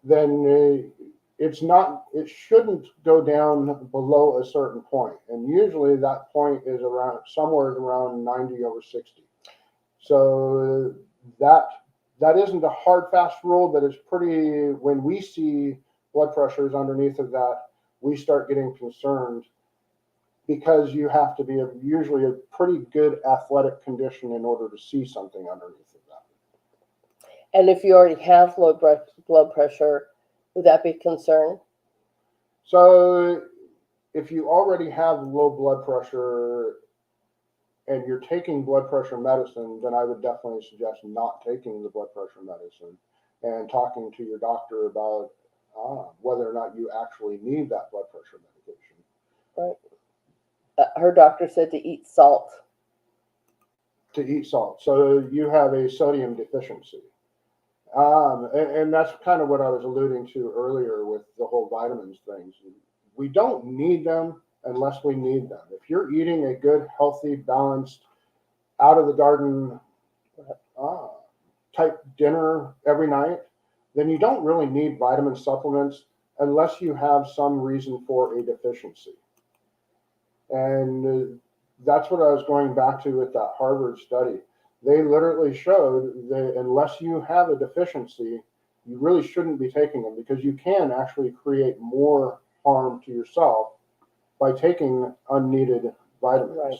then it shouldn't go down below a certain point. And usually that point is somewhere around 90 over 60. So that isn't a hard, fast rule, but it's pretty, when we see blood pressures underneath of that, we start getting concerned, because you have to be usually a pretty good athletic condition in order to see something underneath of that. and if you already have low blood pressure, would that be a concern? So if you already have low blood pressure and you're taking blood pressure medicine, then I would definitely suggest not taking the blood pressure medicine and talking to your doctor about whether or not you actually need that blood pressure medication. Right. Her doctor said to eat salt. To eat salt. So you have a sodium deficiency. And that's kind of what I was alluding to earlier with the whole vitamins things. We don't need them unless we need them. If you're eating a good, healthy, balanced, out of the garden type dinner every night, then you don't really need vitamin supplements unless you have some reason for a deficiency. And that's what I was going back to with that Harvard study. They literally showed that unless you have a deficiency, you really shouldn't be taking them, because you can actually create more harm to yourself by taking unneeded vitamins. Right.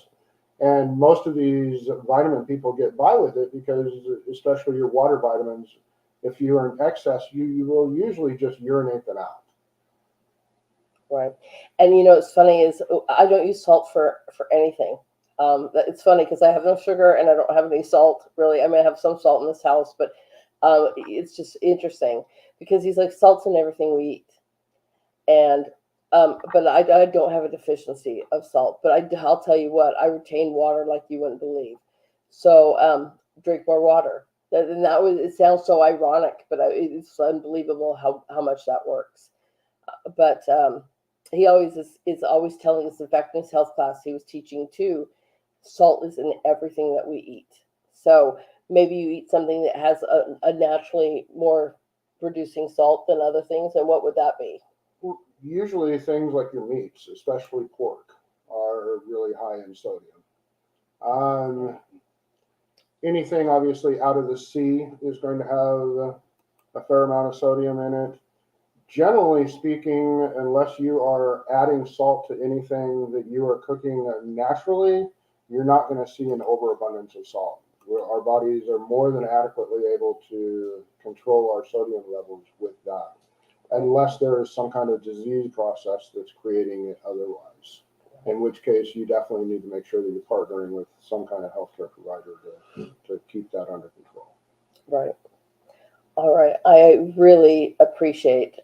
And most of these vitamin people get by with it because, especially your water vitamins, if you're in excess, you will usually just urinate them out. Right. And what's funny is I don't use salt for anything. It's funny because I have no sugar and I don't have any salt, really. I mean, I have some salt in this house, but it's just interesting because he's like, salt's in everything we eat. And but I don't have a deficiency of salt. But I'll tell you what, I retain water like you wouldn't believe. So drink more water. And it sounds so ironic, but it's unbelievable how much that works. But he always is always telling us. In fact, in his health class, he was teaching too. Salt is in everything that we eat. So maybe you eat something that has a naturally more producing salt than other things, and what would that be? Usually things like your meats, especially pork, are really high in sodium. Um, Anything obviously out of the sea is going to have a fair amount of sodium in it. Generally speaking, unless you are adding salt to anything that you are cooking naturally, you're not going to see an overabundance of salt. Our bodies are more than adequately able to control our sodium levels with that, unless there is some kind of disease process that's creating it otherwise. In which case, you definitely need to make sure that you're partnering with some kind of healthcare provider to keep that under control. Right. All right. I really appreciate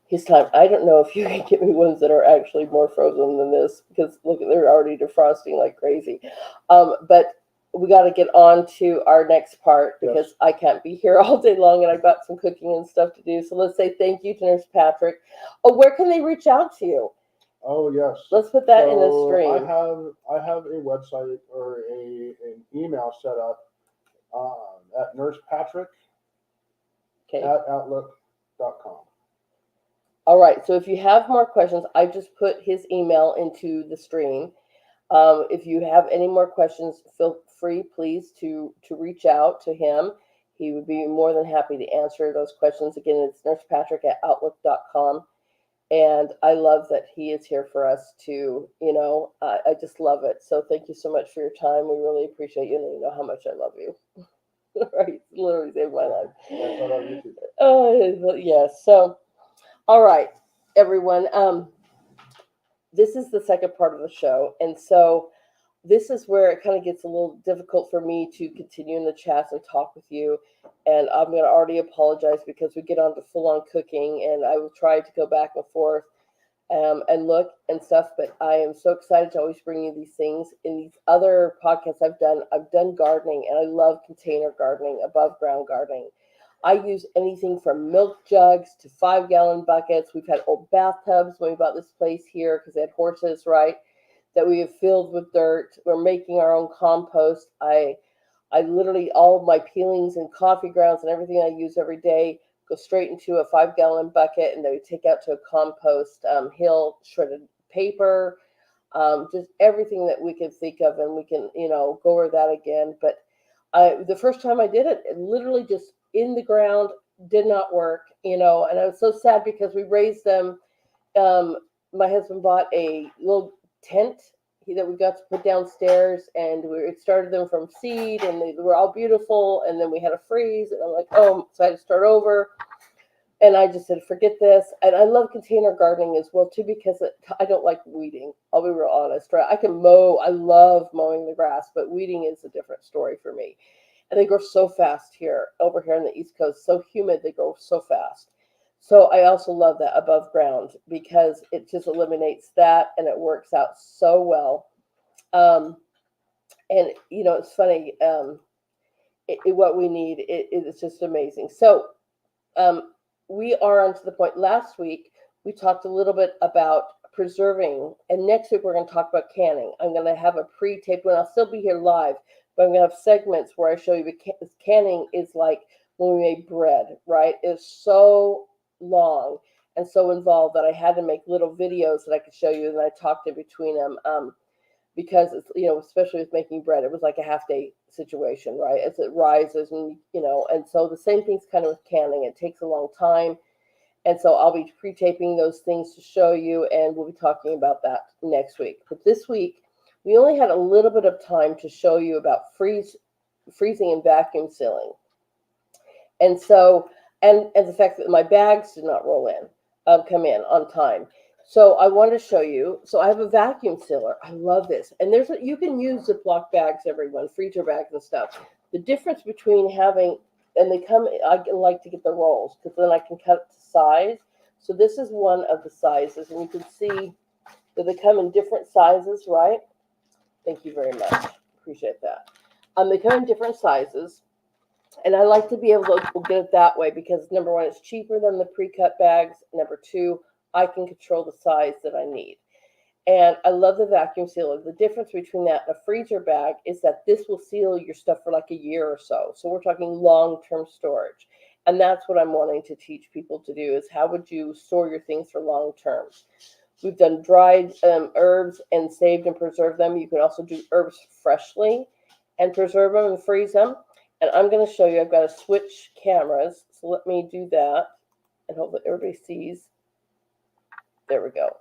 his time. I don't know if you can get me ones that are actually more frozen than this, because look, they're already defrosting like crazy. But we got to get on to our next part, because Yes. I can't be here all day long, and I've got some cooking and stuff to do. So let's say thank you to Nurse Patrick. Oh, where can they reach out to you? Oh yes. Let's put that in the So stream. I have a website or an email set up at nursepatrick Okay. at outlook.com. All right. So if you have more questions, I just put his email into the stream. If you have any more questions, feel free, please, to reach out to him. He would be more than happy to answer those questions. Again, it's nursepatrick at outlook.com. And I love that he is here for us to, I just love it. So thank you so much for your time. We really appreciate you, and you know how much I love you. Right? Literally saved my life. That's on our YouTube. Oh, yes. So, all right, everyone. This is the second part of the show. And so this is where it kind of gets a little difficult for me to continue in the chats and talk with you. And I'm going to already apologize, because we get on to full on cooking, and I will try to go back and forth and look and stuff. But I am so excited to always bring you these things. In these other podcasts I've done gardening, and I love container gardening, above ground gardening. I use anything from milk jugs to 5-gallon buckets. We've had old bathtubs when we bought this place here, because they had horses, right? That we have filled with dirt. We're making our own compost. I literally, all of my peelings and coffee grounds and everything I use every day go straight into a 5-gallon bucket, and then we take out to a compost hill, shredded paper, just everything that we can think of, and we can, go over that again. But the first time I did it, it literally just in the ground did not work, and I was so sad, because we raised them. Um, my husband bought a little tent that we got to put downstairs, and it started them from seed, and they were all beautiful, and then we had a freeze, and I'm like, oh, so I had to start over. And I just said, forget this. And I love container gardening as well too, because I don't like weeding. I'll be real honest, right? I can mow. I love mowing the grass, but weeding is a different story for me. And they grow so fast over here on the East Coast, so humid, they grow so fast. So I also love that above ground, because it just eliminates that, and it works out so well. Um, and it's funny. What we need, it's just amazing. So um, we are on to the point. Last week we talked a little bit about preserving, and next week we're going to talk about canning. I'm going to have a pre-taped one. I'll still be here live, but I'm going to have segments where I show you. Canning is like when we made bread, right? It's so long and so involved that I had to make little videos that I could show you, and I talked in between them. Because it's, especially with making bread, it was like a half day situation, right? As it rises, and and so the same thing's kind of with canning. It takes a long time, and so I'll be pre-taping those things to show you, and we'll be talking about that next week. But this week we only had a little bit of time to show you about freezing and vacuum sealing, and so and the fact that my bags did not come in on time. So I want to show you. So I have a vacuum sealer. I love this. And you can use Ziploc bags, everyone, freezer bags and stuff. The difference between having, and I like to get the rolls, because then I can cut it to size. So this is one of the sizes, and you can see that they come in different sizes, right? Thank you very much. Appreciate that. They come in different sizes. And I like to be able to get it that way, because number one, it's cheaper than the pre-cut bags. Number two, I can control the size that I need. And I love the vacuum sealer. The difference between that and a freezer bag is that this will seal your stuff for like a year or so. So we're talking long-term storage. And that's what I'm wanting to teach people to do, is how would you store your things for long term. We've done dried herbs and saved and preserved them. You can also do herbs freshly and preserve them and freeze them. And I'm going to show you, I've got to switch cameras. So let me do that and hope that everybody sees. There we go.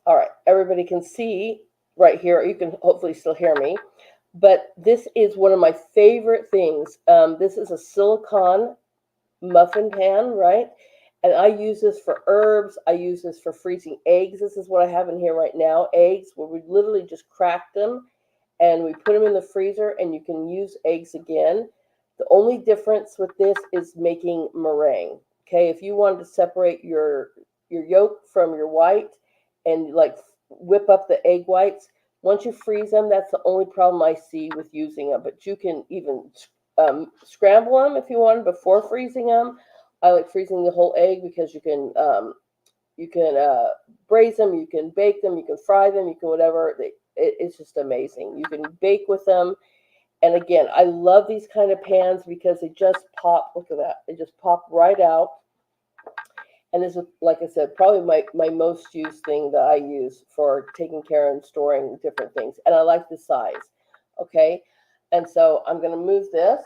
All right, everybody can see right here. You can hopefully still hear me. But this is one of my favorite things. This is a silicone muffin pan, right? And I use this for herbs. I use this for freezing eggs. This is what I have in here right now, eggs, where we literally just crack them and we put them in the freezer, and you can use eggs again. The only difference with this is making meringue. Okay, if you wanted to separate your yolk from your white and like whip up the egg whites, once you freeze them, that's the only problem I see with using them. But you can even scramble them if you want before freezing them. I like freezing the whole egg because you can braise them, you can bake them, you can fry them, you can whatever. It's just amazing. You can bake with them. And again, I love these kind of pans because they just pop. Look at that. They just pop right out. And this is, like I said, probably my most used thing that I use for taking care and storing different things. And I like the size. Okay. And so I'm going to move this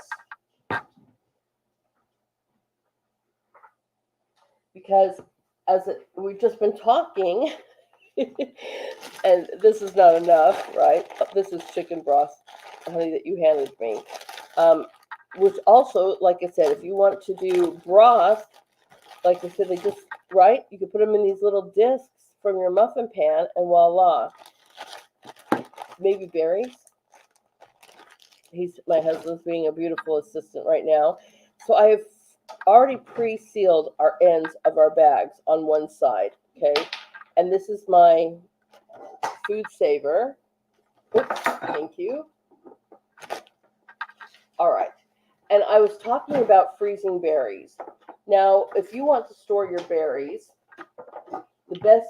because we've just been talking, and this is not enough, right? This is chicken broth, honey, that you handed me. Which also, like I said, if you want to do broth, like I said, they just, right? You can put them in these little discs from your muffin pan, and voila. Maybe berries. My husband's being a beautiful assistant right now. So I have already pre-sealed our ends of our bags on one side, okay? And this is my food saver. Oops, thank you. All right. And I was talking about freezing berries. Now, if you want to store your berries, the best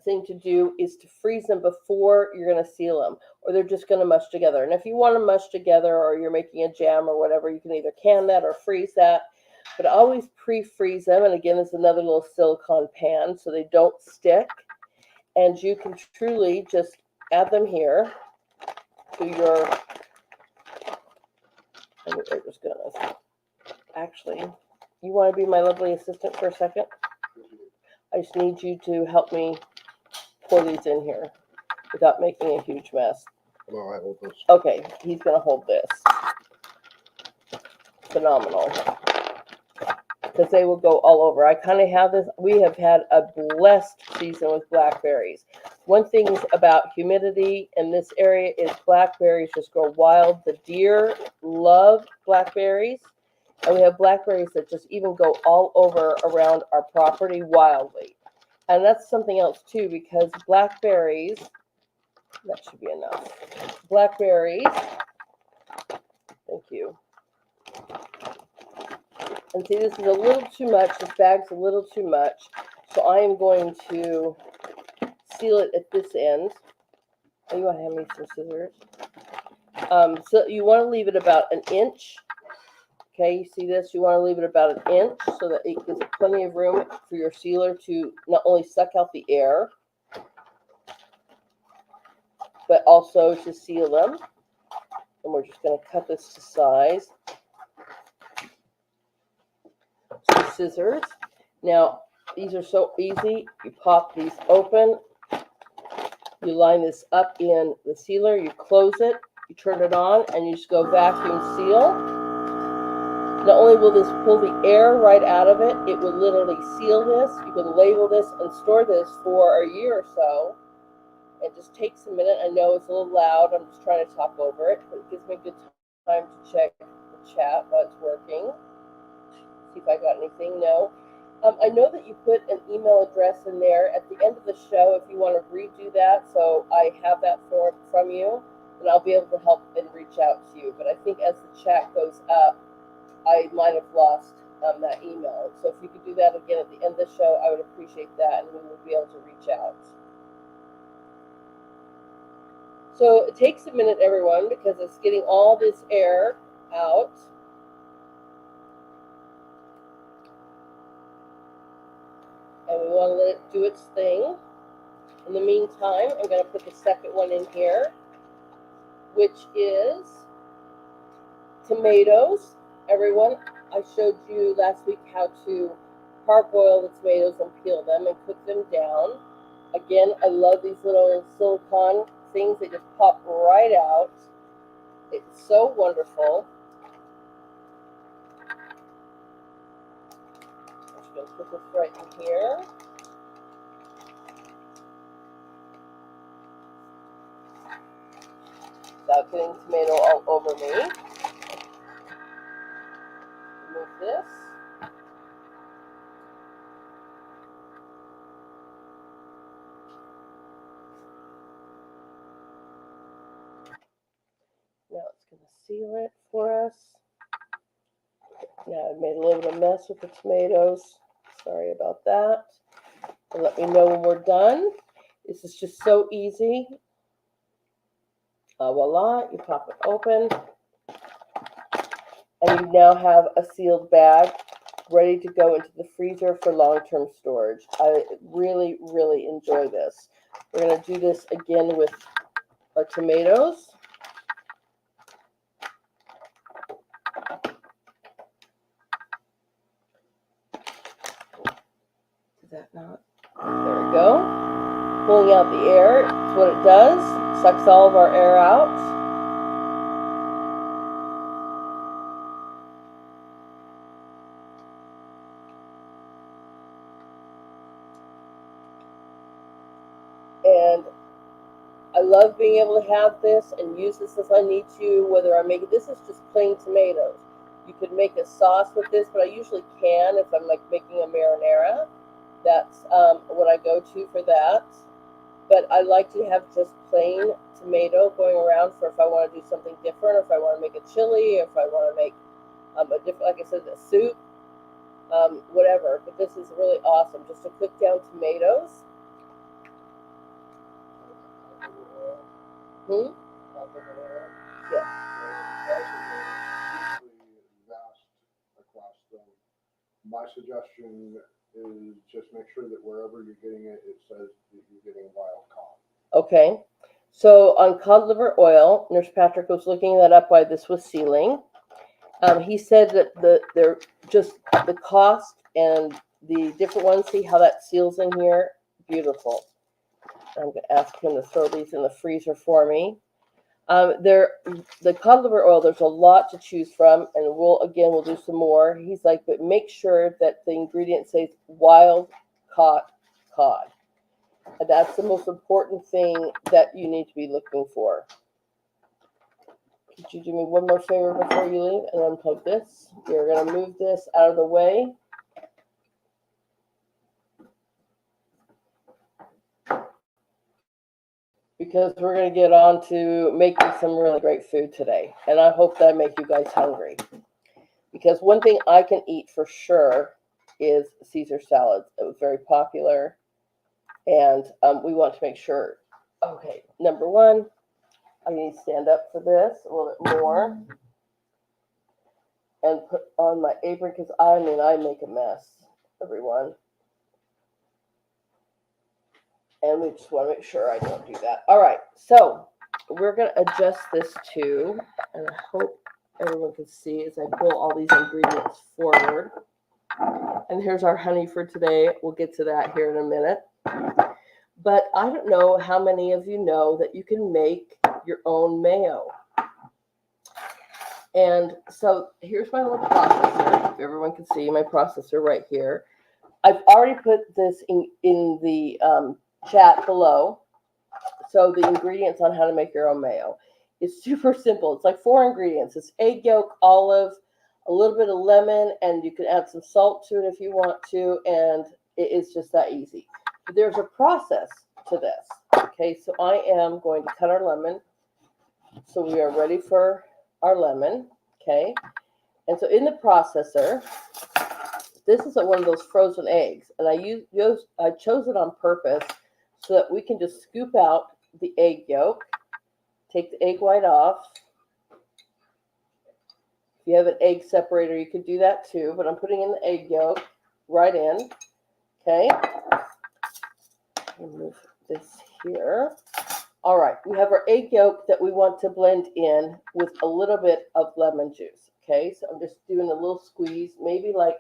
thing to do is to freeze them before you're going to seal them, or they're just going to mush together. And if you want to mush together, or you're making a jam or whatever, you can either can that or freeze that. But I always pre-freeze them. And again, there's another little silicone pan so they don't stick. And you can truly just add them here to your, I'm just gonna, actually, you want to be my lovely assistant for a second? I just need you to help me pour these in here without making a huge mess. No, I hold this. Okay, he's going to hold this. Phenomenal. Because they will go all over. I kind of have this. We have had a blessed season with blackberries. One thing about humidity in this area is blackberries just go wild. The deer love blackberries. And we have blackberries that just even go all over around our property wildly. And that's something else too, because blackberries, that should be enough. Blackberries, thank you. And see, this is a little too much. This bag's a little too much. So I am going to seal it at this end. Oh, you want to hand me some scissors? So you want to leave it about an inch. Okay, you see this? You want to leave it about an inch so that it gives plenty of room for your sealer to not only suck out the air, but also to seal them. And we're just going to cut this to size. Some scissors. Now, these are so easy. You pop these open. You line this up in the sealer. You close it. You turn it on, and you just go vacuum seal. Not only will this pull the air right out of it, it will literally seal this. You can label this and store this for a year or so. It just takes a minute. I know it's a little loud. I'm just trying to talk over it, but it gives me a good time to check the chat while it's working. See if I got anything. No. I know that you put an email address in there at the end of the show if you want to redo that. So I have that form from you, and I'll be able to help and reach out to you. But I think as the chat goes up, I might have lost that email. So if you could do that again at the end of the show, I would appreciate that, and we will be able to reach out. So it takes a minute, everyone, because it's getting all this air out. And we want to let it do its thing. In the meantime, I'm going to put the second one in here, which is tomatoes. Everyone, I showed you last week how to parboil the tomatoes and peel them and cook them down. Again, I love these little silicone things. They just pop right out. It's so wonderful. I'm just going to put this right in here. Without getting tomato all over me. Remove this. Now it's going to seal it for us. Now I've made a little bit of a mess with the tomatoes. Sorry about that. And let me know when we're done. This is just so easy. Voila, you pop it open. And you now have a sealed bag ready to go into the freezer for long-term storage. I really, really enjoy this. We're going to do this again with our tomatoes. Is that not? There we go. Pulling out the air, it's what it does. Sucks all of our air out. And I love being able to have this and use this as I need to, whether I'm making, this is just plain tomatoes. You could make a sauce with this, but I usually can if I'm like making a marinara. That's what I go to for that. But I like to have just plain tomato going around for if I want to do something different, or if I want to make a chili, or if I want to make a different, like I said, a soup, whatever. But this is really awesome, just to cook down tomatoes. Yeah. My suggestion is just make sure that wherever you're getting it, it says that you're getting wild caught. Okay. So on cod liver oil, Nurse Patrick was looking that up while this was sealing. He said that they're just the cost and the different ones. See how that seals in here? Beautiful. I'm going to ask him to throw these in the freezer for me. The cod liver oil, there's a lot to choose from, and we'll do some more. He's like, but make sure that the ingredient says wild caught cod. And that's the most important thing that you need to be looking for. Could you do me one more favor before you leave and unplug this? You're going to move this out of the way. Because we're going to get on to making some really great food today. And I hope that I make you guys hungry. Because one thing I can eat for sure is Caesar salads. It was very popular. And we want to make sure. Okay, number one, I need to stand up for this a little bit more. And put on my apron because I make a mess, everyone. And we just want to make sure I don't do that. All right, so we're going to adjust this to, and I hope everyone can see as I pull all these ingredients forward. And here's our honey for today. We'll get to that here in a minute. But I don't know how many of you know that you can make your own mayo. And so here's my little processor. If everyone can see my processor right here. I've already put this in the chat below. So the ingredients on how to make your own mayo. It's super simple. It's like 4 ingredients. It's egg yolk, olive, a little bit of lemon, and you can add some salt to it if you want to, and it is just that easy. But there's a process to this. Okay, so I am going to cut our lemon. So we are ready for our lemon. Okay, and so in the processor, this is one of those frozen eggs, and I chose it on purpose so that we can just scoop out the egg yolk, take the egg white off. If you have an egg separator, you could do that too, but I'm putting in the egg yolk right in. Okay, remove this here. All right, we have our egg yolk that we want to blend in with a little bit of lemon juice. Okay, so I'm just doing a little squeeze, maybe like,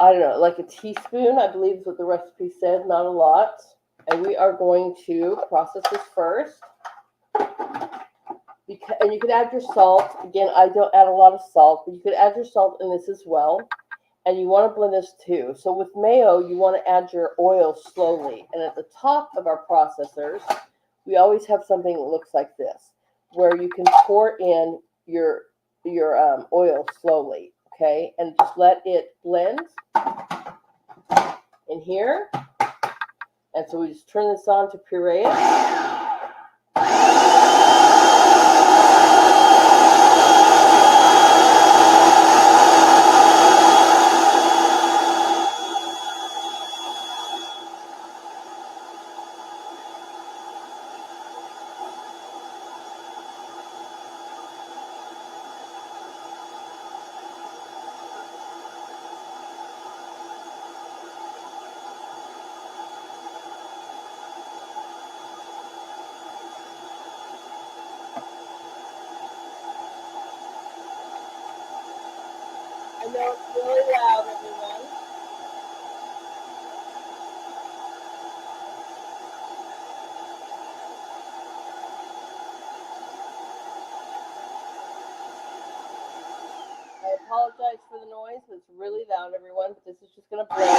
I don't know, like a teaspoon, I believe is what the recipe said, not a lot. And we are going to process this first. And you can add your salt. Again, I don't add a lot of salt, but you could add your salt in this as well. And you want to blend this too. So with mayo, you want to add your oil slowly. And at the top of our processors, we always have something that looks like this, where you can pour in your oil slowly, okay? And just let it blend in here. And so we just turn this on to puree it. I know it's really loud, everyone. I apologize for the noise. It's really loud, everyone, but this is just going to blend.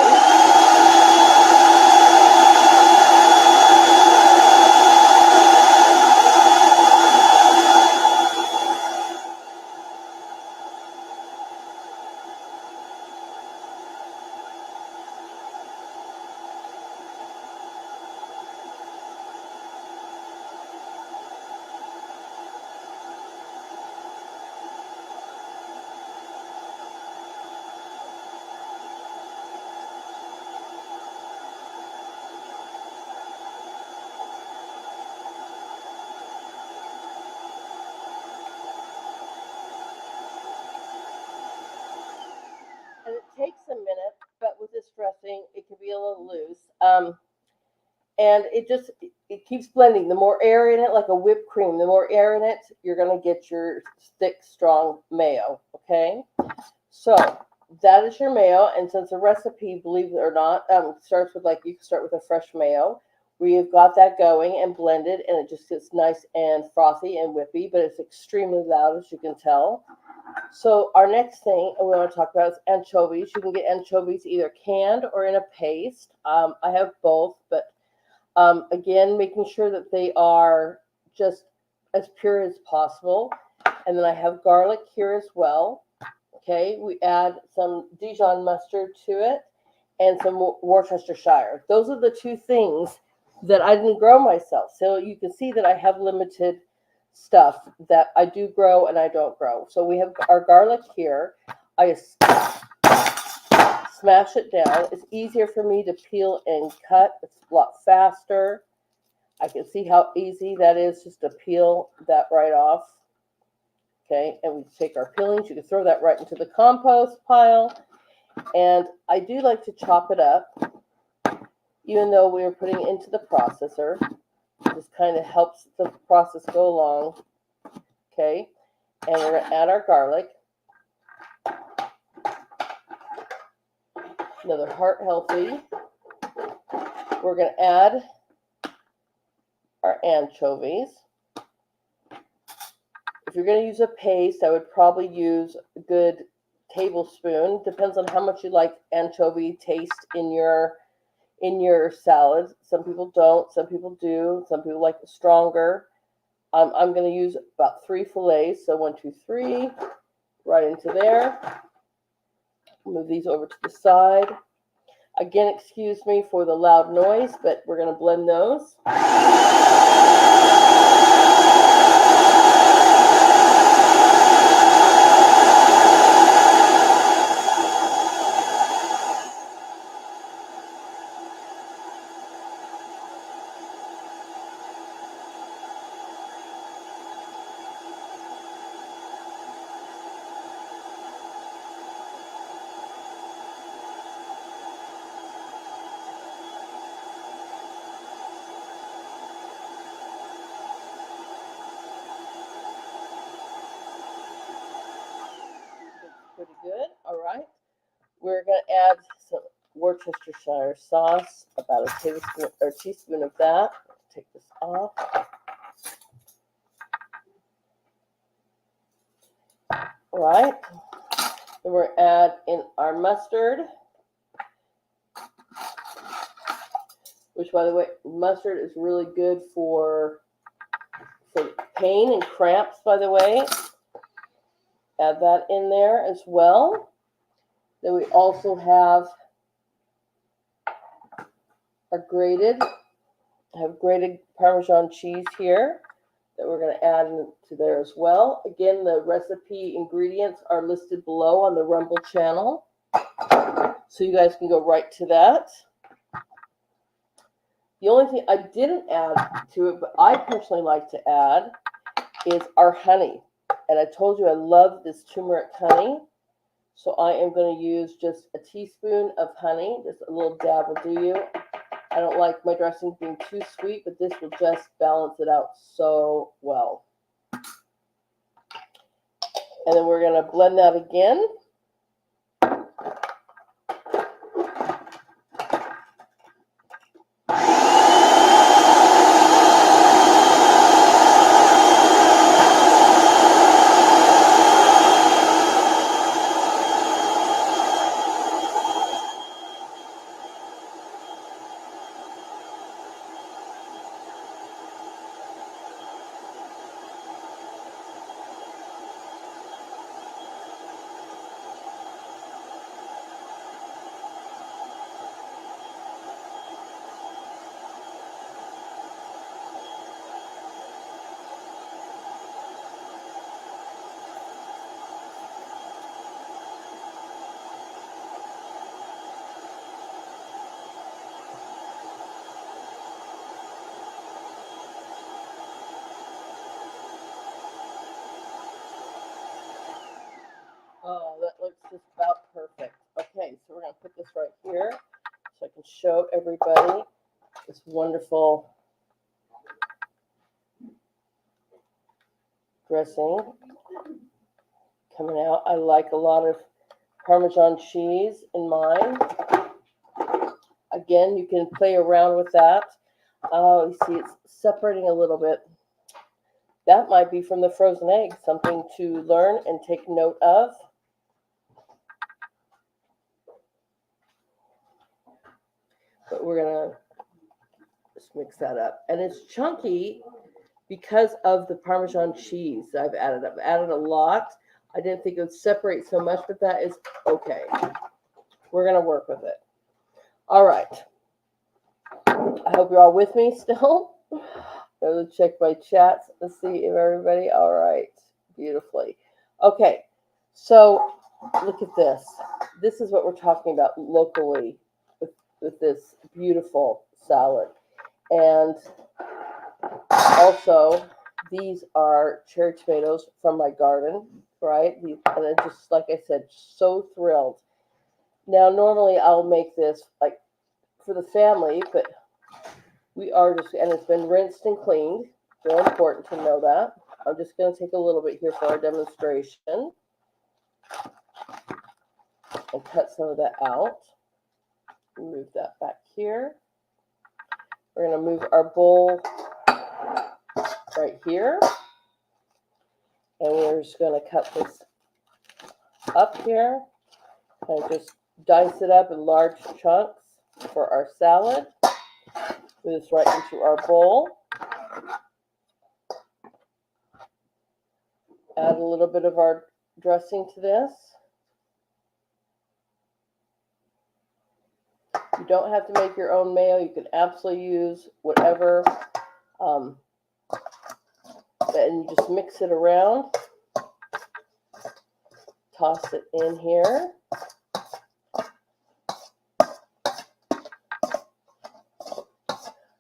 And it takes a minute, but with this dressing, it can be a little loose. And it keeps blending. The more air in it, like a whipped cream, the more air in it, you're going to get your thick, strong mayo, okay? So that is your mayo. And since the recipe, believe it or not, starts with, like, you can start with a fresh mayo. We've got that going and blended, and it just gets nice and frothy and whippy, but it's extremely loud, as you can tell. So our next thing we want to talk about is anchovies. You can get anchovies either canned or in a paste. I have both, but again, making sure that they are just as pure as possible. And then I have garlic here as well. Okay, we add some Dijon mustard to it and some Worcestershire. Those are the two things that I didn't grow myself. So you can see that I have limited stuff that I do grow and I don't grow. So we have our garlic here. I smash it down. It's easier for me to peel and cut. It's a lot faster. I can see how easy that is just to peel that right off. Okay, and we take our peelings. You can throw that right into the compost pile. And I do like to chop it up, even though we are putting it into the processor. This kind of helps the process go along. Okay, and we're going to add our garlic. Another heart healthy. We're going to add our anchovies. If you're going to use a paste, I would probably use a good tablespoon. Depends on how much you like anchovy taste in your salad. Some people don't, some people do, some people like it stronger. I'm going to use about 3 fillets, so 1, 2, 3, right into there. Move these over to the side. Again, excuse me for the loud noise, but we're going to blend those. good. All right. We're going to add some Worcestershire sauce, about a tablespoon or teaspoon of that. Take this off. All right. Then we're going to add in our mustard, which, by the way, mustard is really good for pain and cramps, by the way. Add that in there as well. Then we also have our grated Parmesan cheese here that we're going to add into there as well. Again, the recipe ingredients are listed below on the Rumble channel, so you guys can go right to that. The only thing I didn't add to it, but I personally like to add, is our honey. And I told you I love this turmeric honey, so I am going to use just a teaspoon of honey. Just a little dab will do you. I don't like my dressing being too sweet, but this will just balance it out so well. And then we're going to blend that again. Oh, that looks just about perfect. Okay, so we're going to put this right here so I can show everybody this wonderful dressing coming out. I like a lot of Parmesan cheese in mine. Again, you can play around with that. You see it's separating a little bit. That might be from the frozen egg, something to learn and take note of. But we're going to just mix that up. And it's chunky because of the Parmesan cheese I've added. I've added a lot. I didn't think it would separate so much, but that is okay. We're going to work with it. All right. I hope you're all with me still. Let's check my chats to see if everybody, all right, beautifully. Okay, so look at this. This is what we're talking about locally with this beautiful salad. And also, these are cherry tomatoes from my garden, right? And I just, like I said, so thrilled. Now, normally I'll make this like for the family, but we are just, and it's been rinsed and cleaned. Real important to know that. I'm just going to take a little bit here for our demonstration and cut some of that out. Move that back here. We're going to move our bowl right here. And we're just going to cut this up here and just dice it up in large chunks for our salad. Move this right into our bowl. Add a little bit of our dressing to this. You don't have to make your own mayo. You can absolutely use whatever. And you just mix it around. Toss it in here.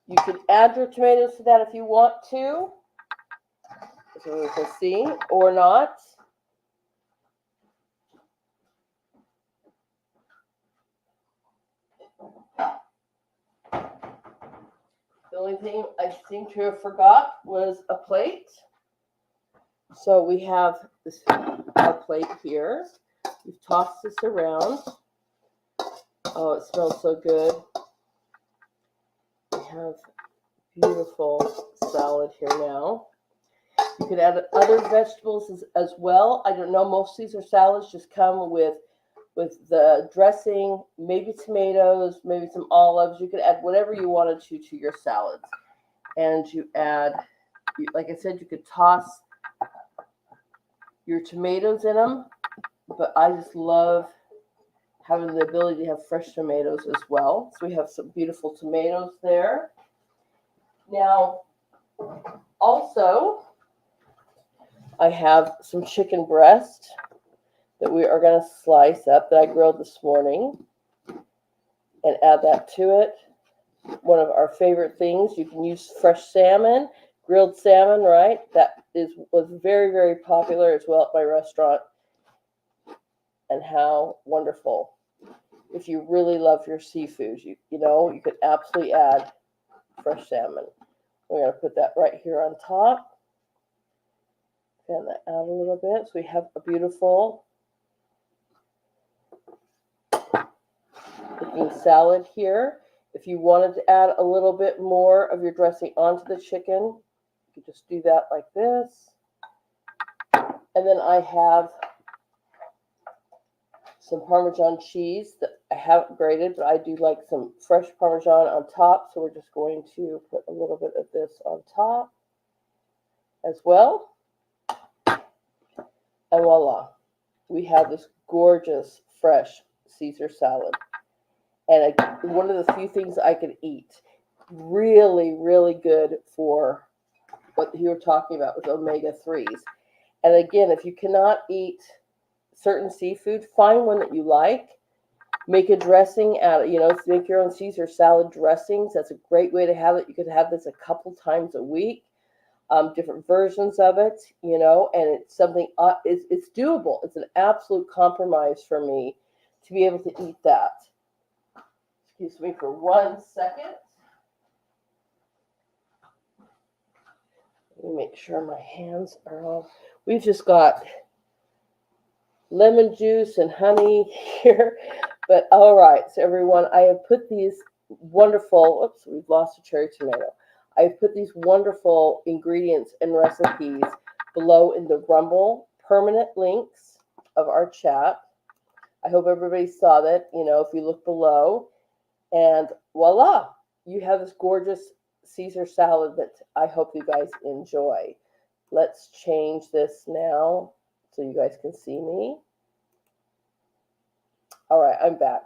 You can add your tomatoes to that if you want to, as we can see, or not. The only thing I seem to have forgot was a plate. So we have this our plate here. We've tossed this around. Oh, it smells so good. We have beautiful salad here now. You could add other vegetables as well. I don't know, most of these are salads just come with the dressing, maybe tomatoes, maybe some olives. You could add whatever you wanted to your salads. And you add, like I said, you could toss your tomatoes in them, but I just love having the ability to have fresh tomatoes as well. So we have some beautiful tomatoes there. Now, also, I have some chicken breast that we are going to slice up that I grilled this morning and add that to it. One of our favorite things, you can use fresh salmon, grilled salmon, right? That was very, very popular as well at my restaurant. And how wonderful. If you really love your seafood, you could absolutely add fresh salmon. We're going to put that right here on top. Fan that out a little bit. So we have a beautiful looking salad here. If you wanted to add a little bit more of your dressing onto the chicken, you could just do that like this. And then I have some Parmesan cheese that I haven't grated, but I do like some fresh Parmesan on top. So we're just going to put a little bit of this on top as well. And voila, we have this gorgeous, fresh Caesar salad. And one of the few things I could eat. Really, really good for what you were talking about with omega-3s. And again, if you cannot eat certain seafood, find one that you like. Make a dressing out of, make your own Caesar salad dressings. That's a great way to have it. You could have this a couple times a week. Different versions of it, and it's something, it's doable. It's an absolute compromise for me to be able to eat that. Excuse me for 1 second. Let me make sure my hands are all. We've just got lemon juice and honey here. But all right, so everyone, I have put these wonderful, oops, we've lost a cherry tomato. I've put these wonderful ingredients and recipes below in the Rumble permanent links of our chat. I hope everybody saw that, if you look below. And voila, you have this gorgeous Caesar salad that I hope you guys enjoy. Let's change this now so you guys can see me. All right, I'm back.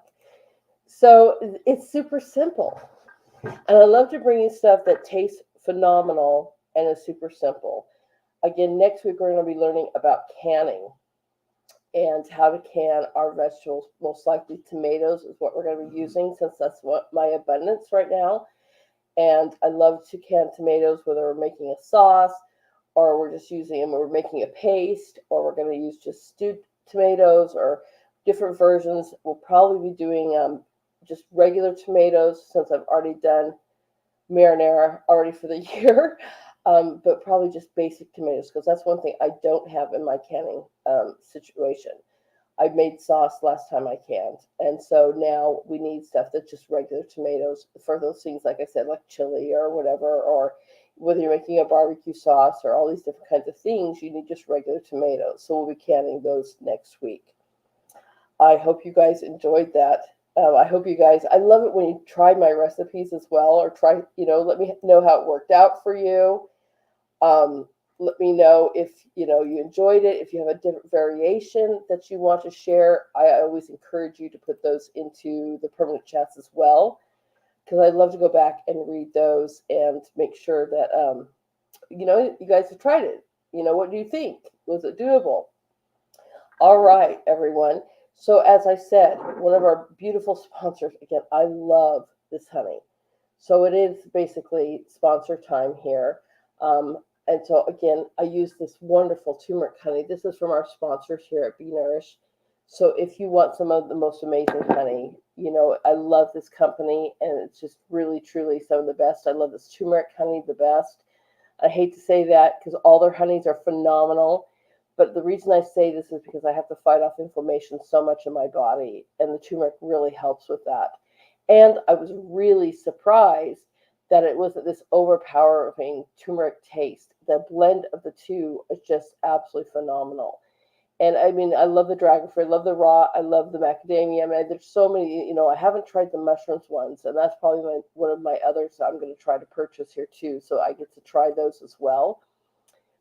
So it's super simple. And I love to bring you stuff that tastes phenomenal and is super simple. Again, next week we're going to be learning about canning and how to can our vegetables. Most likely tomatoes is what we're going to be using since that's what my abundance right now. And I love to can tomatoes, whether we're making a sauce or we're just using them, we're making a paste, or we're going to use just stewed tomatoes or different versions. We'll probably be doing just regular tomatoes since I've already done marinara already for the year, but probably just basic tomatoes because that's one thing I don't have in my canning situation. I made sauce last time I canned, and so now we need stuff that's just regular tomatoes for those things, like I said, like chili or whatever, or whether you're making a barbecue sauce or all these different kinds of things, you need just regular tomatoes. So we'll be canning those next week. I hope you guys enjoyed that. I hope you guys, I love it when you try my recipes as well, or try, let me know how it worked out for you. Let me know if, you enjoyed it. If you have a different variation that you want to share, I always encourage you to put those into the permanent chats as well, because I'd love to go back and read those and make sure that, you guys have tried it. What do you think? Was it doable? All right, everyone. So as I said, one of our beautiful sponsors, again, I love this honey. So it is basically sponsor time here. And so again, I use this wonderful turmeric honey. This is from our sponsors here at Be Nourished. So if you want some of the most amazing honey, I love this company and it's just really, truly some of the best. I love this turmeric honey the best. I hate to say that because all their honeys are phenomenal. But the reason I say this is because I have to fight off inflammation so much in my body, and the turmeric really helps with that. And I was really surprised that it wasn't this overpowering turmeric taste. The blend of the two is just absolutely phenomenal. And I mean, I love the dragon fruit, I love the raw, I love the macadamia. I mean, there's so many, I haven't tried the mushrooms ones, and that's probably one of my others that I'm going to try to purchase here too. So I get to try those as well.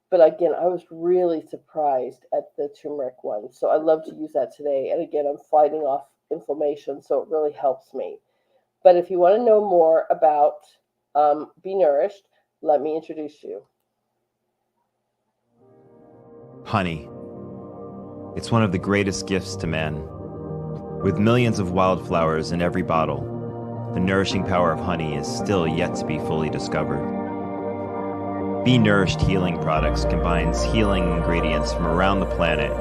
But again, I was really surprised at the turmeric one. So I love to use that today. And again, I'm fighting off inflammation, so it really helps me. But if you want to know more about Be Nourished, let me introduce you. Honey. It's one of the greatest gifts to man. With millions of wildflowers in every bottle, the nourishing power of honey is still yet to be fully discovered. Be Nourished Healing Products combines healing ingredients from around the planet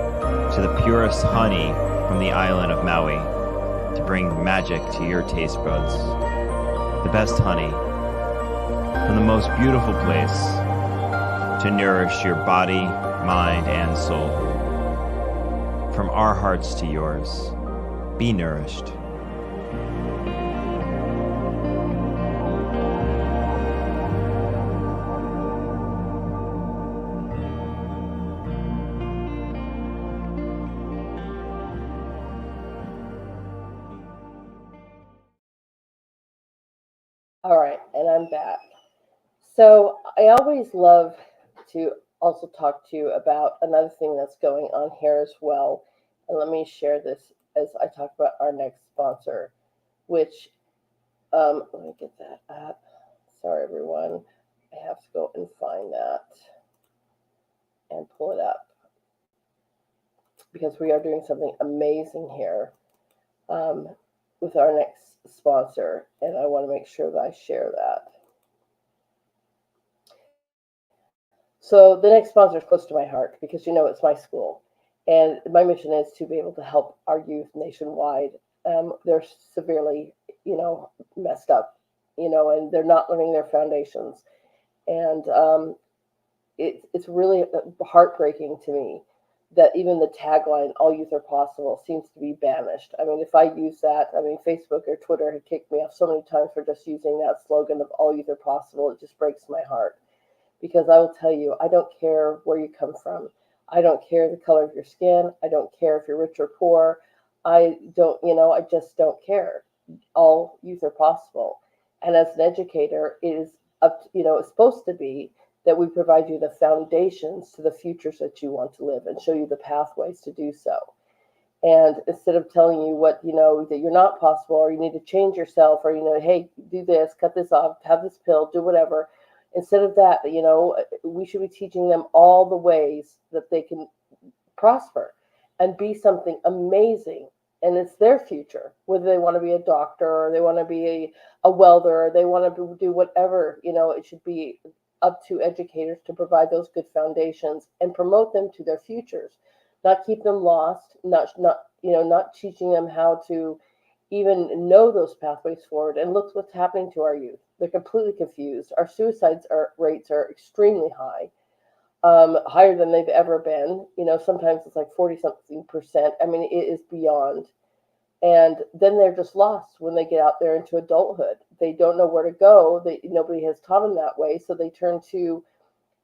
to the purest honey from the island of Maui to bring magic to your taste buds. The best honey from the most beautiful place to nourish your body, mind, and soul. From our hearts to yours, be nourished. All right, and I'm back. So I always love to also talk to you about another thing that's going on here as well. And let me share this as I talk about our next sponsor, which, let me get that up. Sorry, everyone. I have to go and find that and pull it up because we are doing something amazing here with our next sponsor. And I want to make sure that I share that. So the next sponsor is close to my heart because it's my school, and my mission is to be able to help our youth nationwide. They're severely, messed up, and they're not learning their foundations, and it's really heartbreaking to me that even the tagline "All youth are possible" seems to be banished. I mean, if I use that, Facebook or Twitter had kicked me off so many times for just using that slogan of "All youth are possible." It just breaks my heart. Because I will tell you, I don't care where you come from. I don't care the color of your skin. I don't care if you're rich or poor. I just don't care. All youth are possible. And as an educator, it is it's supposed to be that we provide you the foundations to the futures that you want to live and show you the pathways to do so. And instead of telling you what, that you're not possible, or you need to change yourself, or, hey, do this, cut this off, have this pill, do whatever. Instead of that, we should be teaching them all the ways that they can prosper and be something amazing. And it's their future, whether they want to be a doctor or they want to be a welder or they want to do whatever, it should be up to educators to provide those good foundations and promote them to their futures, not keep them lost, not teaching them how to even know those pathways forward. And look what's happening to our youth. They're completely confused. Our rates are extremely high, higher than they've ever been. Sometimes it's like 40-something%. I mean, it is beyond. And then they're just lost when they get out there into adulthood. They don't know where to go. Nobody has taught them that way. So they turn to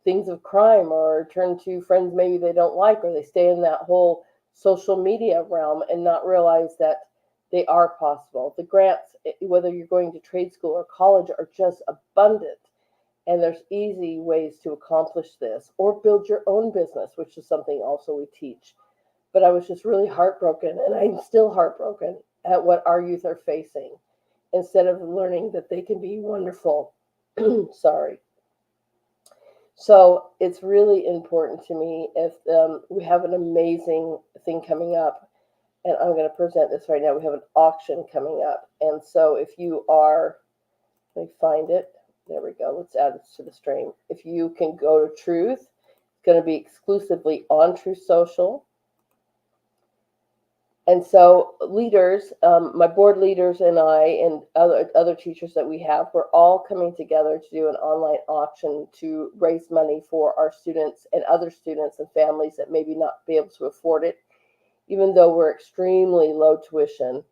things of crime or turn to friends maybe they don't like, or they stay in that whole social media realm and not realize that they are possible. The grants, whether you're going to trade school or college, are just abundant. And there's easy ways to accomplish this or build your own business, which is something also we teach. But I was just really heartbroken, and I'm still heartbroken at what our youth are facing instead of learning that they can be wonderful. Sorry. So it's really important to me if we have an amazing thing coming up. And I'm going to present this right now. We have an auction coming up. And so if you are, let me find it. There we go. Let's add this to the stream. If you can go to Truth, it's going to be exclusively on Truth Social. And so leaders, my board leaders and I and other teachers that we have, we're all coming together to do an online auction to raise money for our students and other students and families that maybe not be able to afford it, even though we're extremely low tuition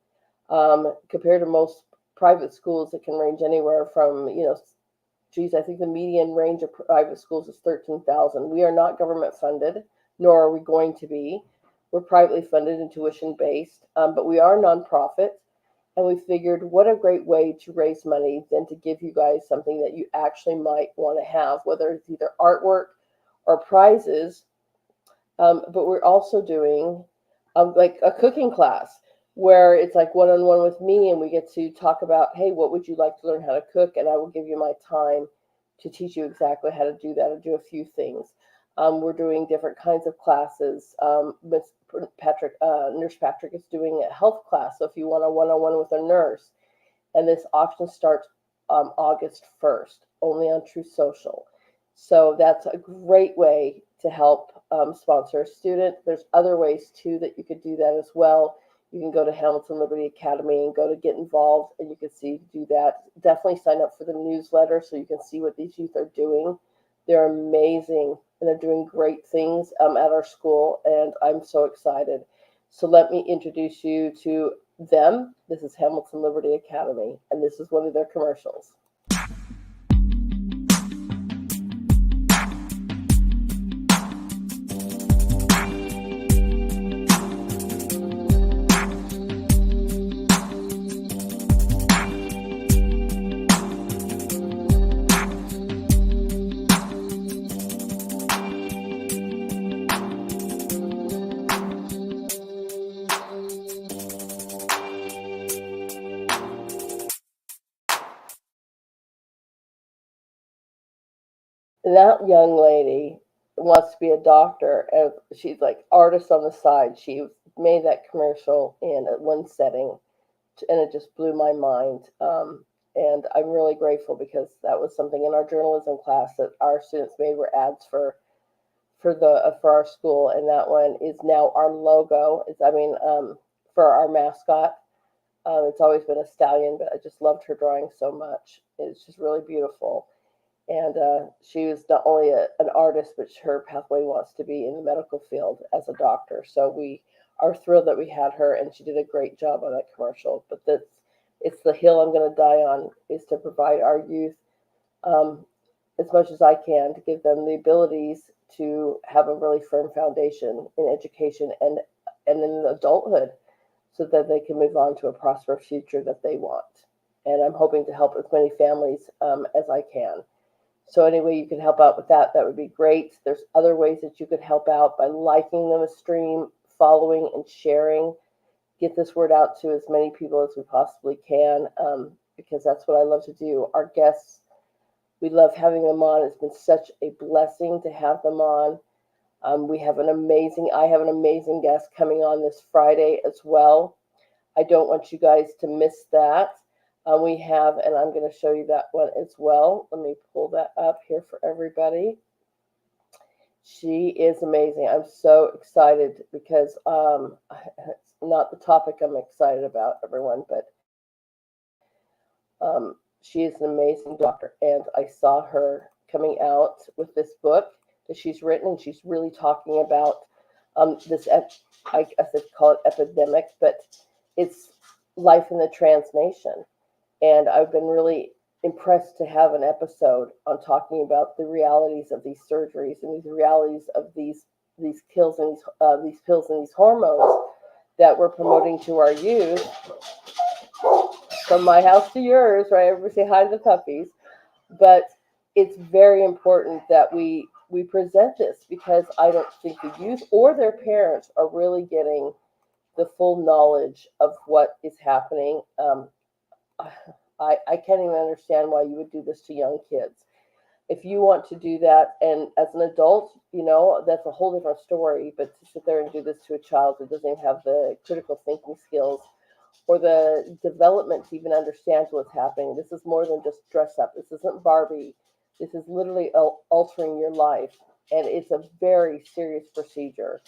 compared to most private schools that can range anywhere from, geez, I think the median range of private schools is 13,000. We are not government funded, nor are we going to be. We're privately funded and tuition based, but we are nonprofit. And we figured what a great way to raise money than to give you guys something that you actually might want to have, whether it's either artwork or prizes. But we're also doing like a cooking class where it's like one-on-one with me, and we get to talk about, hey, what would you like to learn how to cook? And I will give you my time to teach you exactly how to do that and do a few things. We're doing different kinds of classes. Miss Patrick, Nurse Patrick is doing a health class. So if you want a one-on-one with a nurse, and this auction starts August 1st, only on True Social. So that's a great way to help sponsor a student. There's other ways too that you could do that as well. You can go to Hamilton Liberty Academy and go to get involved, and you can see do that. Definitely sign up for the newsletter so you can see what these youth are doing. They're amazing and they're doing great things at our school, and I'm so excited. So let me introduce you to them. This is Hamilton Liberty Academy, and this is one of their commercials. That young lady wants to be a doctor, and she's like artist on the side. She made that commercial in one setting, and it just blew my mind. And I'm really grateful because that was something in our journalism class that our students made were ads for our school, and that one is now our logo. For our mascot. It's always been a stallion, but I just loved her drawing so much. It's just really beautiful. And she was not only an artist, but her pathway wants to be in the medical field as a doctor. So we are thrilled that we had her, and she did a great job on that commercial. But it's the hill I'm going to die on, is to provide our youth as much as I can to give them the abilities to have a really firm foundation in education and in adulthood, so that they can move on to a prosperous future that they want. And I'm hoping to help as many families as I can. So any way you can help out with that, that would be great. There's other ways that you could help out by liking the stream, following and sharing. Get this word out to as many people as we possibly can, because that's what I love to do. Our guests, we love having them on. It's been such a blessing to have them on. I have an amazing guest coming on this Friday as well. I don't want you guys to miss that. And I'm going to show you that one as well. Let me pull that up here for everybody. She is amazing. I'm so excited because it's not the topic I'm excited about, everyone, but she is an amazing doctor. And I saw her coming out with this book that she's written, and she's really talking about this, I guess I'd call it epidemic, but it's life in the trans nation. And I've been really impressed to have an episode on talking about the realities of these surgeries and these realities of these pills and these hormones that we're promoting to our youth. From my house to yours, right? Everybody say hi to the puppies. But it's very important that we present this, because I don't think the youth or their parents are really getting the full knowledge of what is happening. I can't even understand why you would do this to young kids. If you want to do that, and as an adult, that's a whole different story. But to sit there and do this to a child who doesn't even have the critical thinking skills or the development to even understand what's happening, this is more than just dress up. This isn't Barbie. This is literally altering your life, and it's a very serious procedure.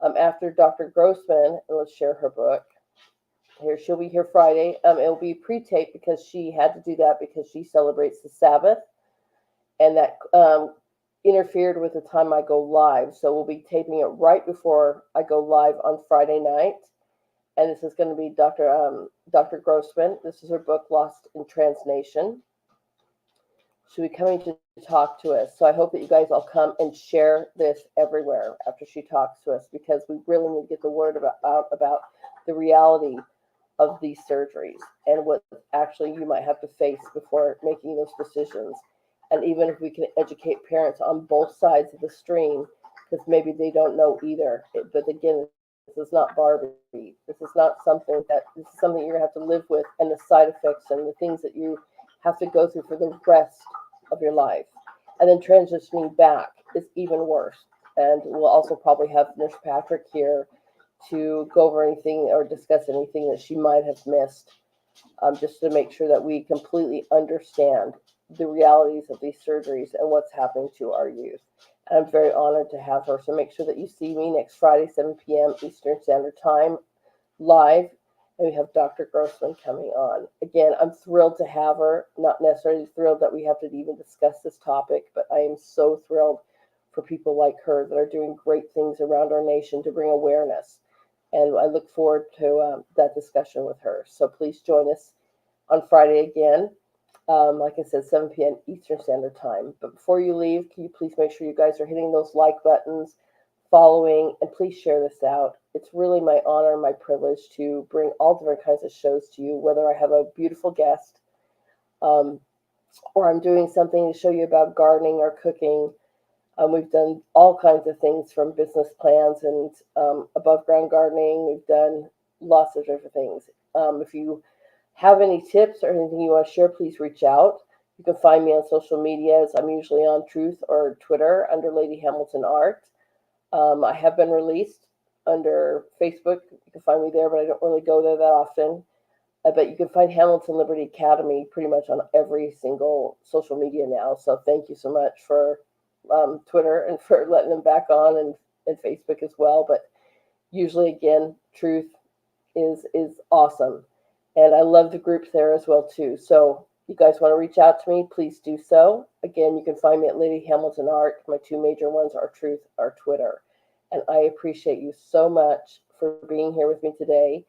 After Dr. Grossman, and let's share her book. Here, she'll be here Friday. It'll be pre-taped because she had to do that because she celebrates the Sabbath, and that interfered with the time I go live. So we'll be taping it right before I go live on Friday night. And this is going to be Dr. Grossman. This is her book, Lost in Translation. She'll be coming to talk to us. So I hope that you guys all come and share this everywhere after she talks to us, because we really need to get the word about the reality of these surgeries and what actually you might have to face before making those decisions. And even if we can educate parents on both sides of the stream, because maybe they don't know either. But again, this is not Barbie. This is not something this is something you're gonna have to live with, and the side effects and the things that you have to go through for the rest of your life. And then transitioning back is even worse. And we'll also probably have Nurse Patrick here to go over anything or discuss anything that she might have missed, just to make sure that we completely understand the realities of these surgeries and what's happening to our youth. And I'm very honored to have her. So make sure that you see me next Friday, 7 p.m. Eastern Standard Time, live. And we have Dr. Grossman coming on. Again, I'm thrilled to have her. Not necessarily thrilled that we have to even discuss this topic, but I am so thrilled for people like her that are doing great things around our nation to bring awareness. And I look forward to that discussion with her. So please join us on Friday again. Like I said, 7 p.m. Eastern Standard Time. But before you leave, can you please make sure you guys are hitting those like buttons, following, and please share this out. It's really my honor and my privilege to bring all different kinds of shows to you, whether I have a beautiful guest, or I'm doing something to show you about gardening or cooking. We've done all kinds of things, from business plans and above ground gardening. We've done lots of different things. If you have any tips or anything you want to share, please reach out. You can find me on social medias. I'm usually on Truth or Twitter under Lady Hamilton Art. I have been released under Facebook. You can find me there, but I don't really go there that often. But you can find Hamilton Liberty Academy pretty much on every single social media now. So thank you so much for Twitter and for letting them back on, and Facebook as well. But usually, again, Truth is awesome. And I love the groups there as well, too. So you guys want to reach out to me, please do so. Again, you can find me at Lady Hamilton Art. My two major ones are Truth or Twitter. And I appreciate you so much for being here with me today.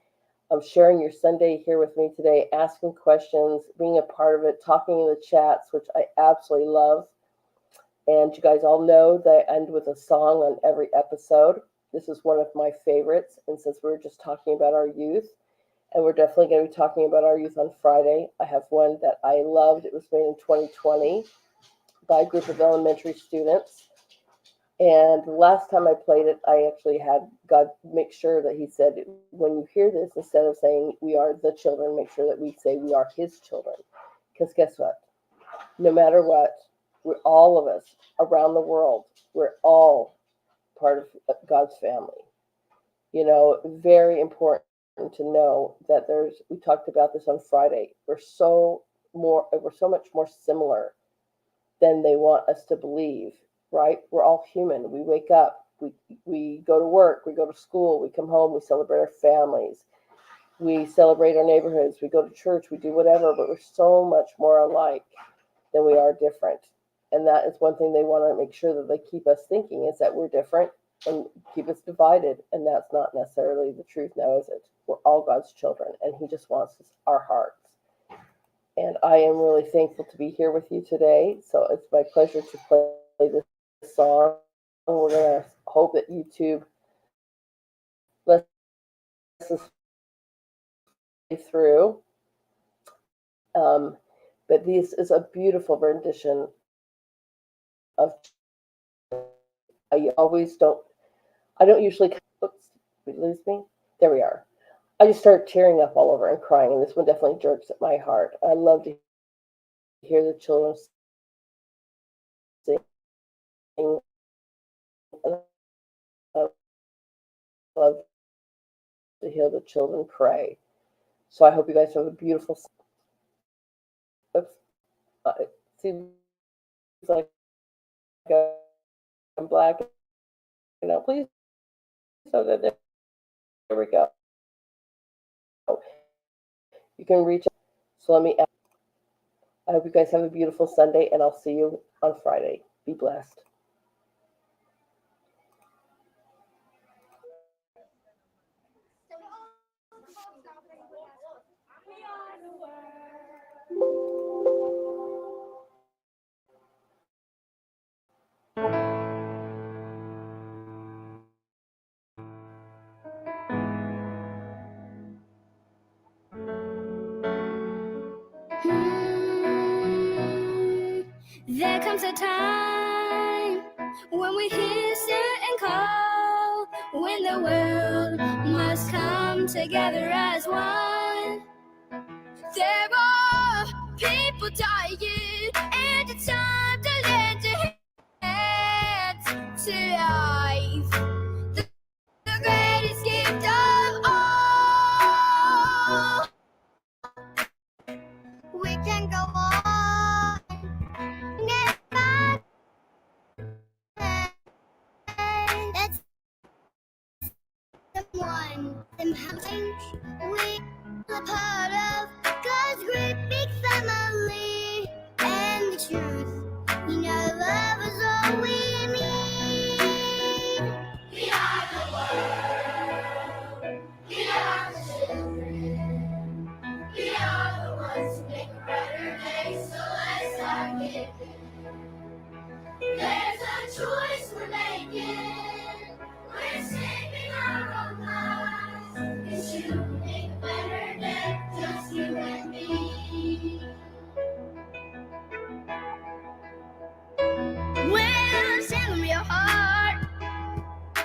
Sharing your Sunday here with me today, asking questions, being a part of it, talking in the chats, which I absolutely love. And you guys all know that I end with a song on every episode. This is one of my favorites. And since we were just talking about our youth, and we're definitely going to be talking about our youth on Friday, I have one that I loved. It was made in 2020 by a group of elementary students. And the last time I played it, I actually had God make sure that he said, when you hear this, instead of saying we are the children, make sure that we say we are his children. Because guess what? No matter what, we're all of us around the world. We're all part of God's family. You know, very important to know that we talked about this on Friday. We're so much more similar than they want us to believe, right? We're all human. We wake up, we go to work, we go to school, we come home, we celebrate our families, we celebrate our neighborhoods, we go to church, we do whatever, but we're so much more alike than we are different. And that is one thing they want to make sure that they keep us thinking, is that we're different and keep us divided. And that's not necessarily the truth now, is it? We're all God's children, and he just wants our hearts. And I am really thankful to be here with you today. So it's my pleasure to play this song. And we're going to hope that YouTube lets us play through. But this is a beautiful rendition of, I don't usually, oops, did we lose me? There we are. I just start tearing up all over and crying, and this one definitely jerks at my heart. I love to hear the children sing. I love to hear the children pray. So I hope you guys have a beautiful. Oops, it seems like I'm black. Please So that there we go. You can reach out. So let me ask. I hope you guys have a beautiful Sunday, and I'll see you on Friday. Be blessed. There comes a time when we hear certain call, when the world must come together as one. There are people dying, and it's time to lend a hand to life, the greatest gift of all. We can go on, never. That's the one. We are part of God's great big family, and the truth, love is all we need. We are the world. We are the children. We are the ones who make a brighter day. So let's start giving. There's a choice we're making. We're saving our own lives. It should make a better day, just you and me. Well, send them your heart,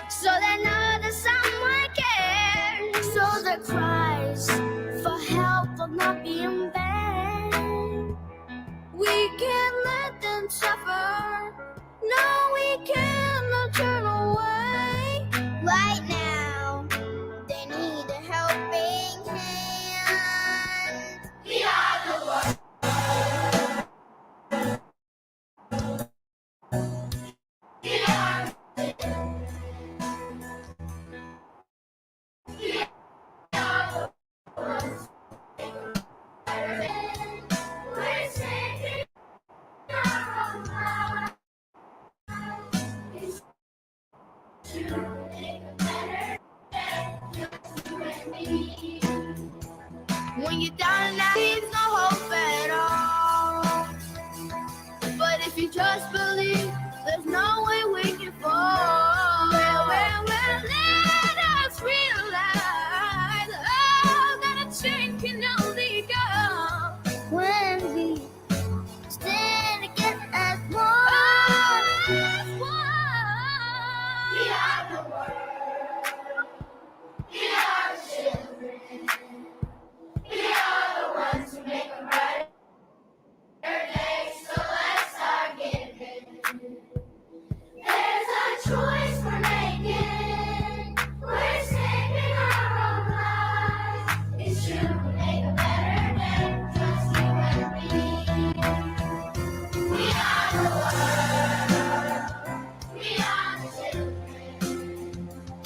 so they know that someone cares. So the cries for help will not be in vain. We can't let them suffer. No, we cannot turn away. Right now, they need a helping hand. We are the world. We are the ones. We're saving our own lives. When you're down and out, there's no hope at all. But if you just believe, there's no way we can fall. Well, let us realize, that a change can only come when we stand together as one. As one. We are the world. We are the children. We are the ones who make a brighter day. So let's start giving. There's a choice we're making. We're saving our own lives. It should make a better day, just you and me. We are the world. We are the children.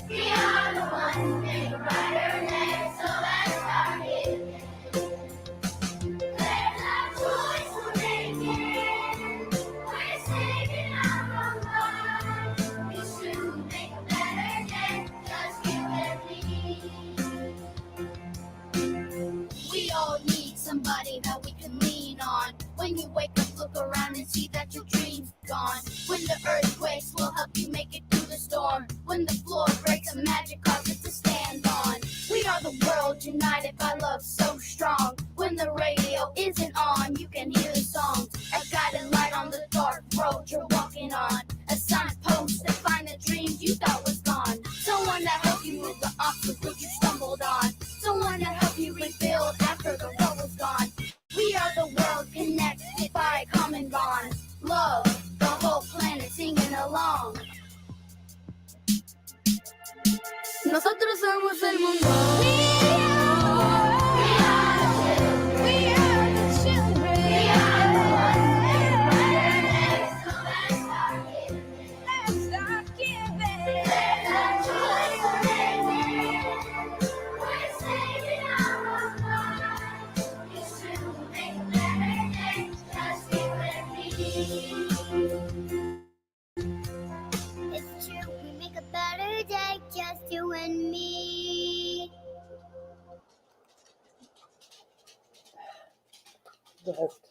We are the ones who make a brighter day. So let's start giving. There's a choice we're making. We're saving our own lives. It should make a better day, just you and me. We all need somebody that we can lean on. When you wake up, look around and see that your dream's gone. When the earthquakes will help you make it through the storm. When the floor breaks, a magic carpet to stand on. We are the world united by love so strong. When the radio isn't on, you can hear the songs. A guiding light on the dark road you're walking on. A signpost to find the dreams you thought was gone. Someone to help you move the obstacles you stumbled on. Someone to help you rebuild after the road was gone. We are the world connected by a common bond. Love, the whole planet singing along. Nosotros somos el mundo. We are the children. We are the ones who make a brighter day. So let's start giving. Let's start giving. There's a choice we're day, just you and me. Just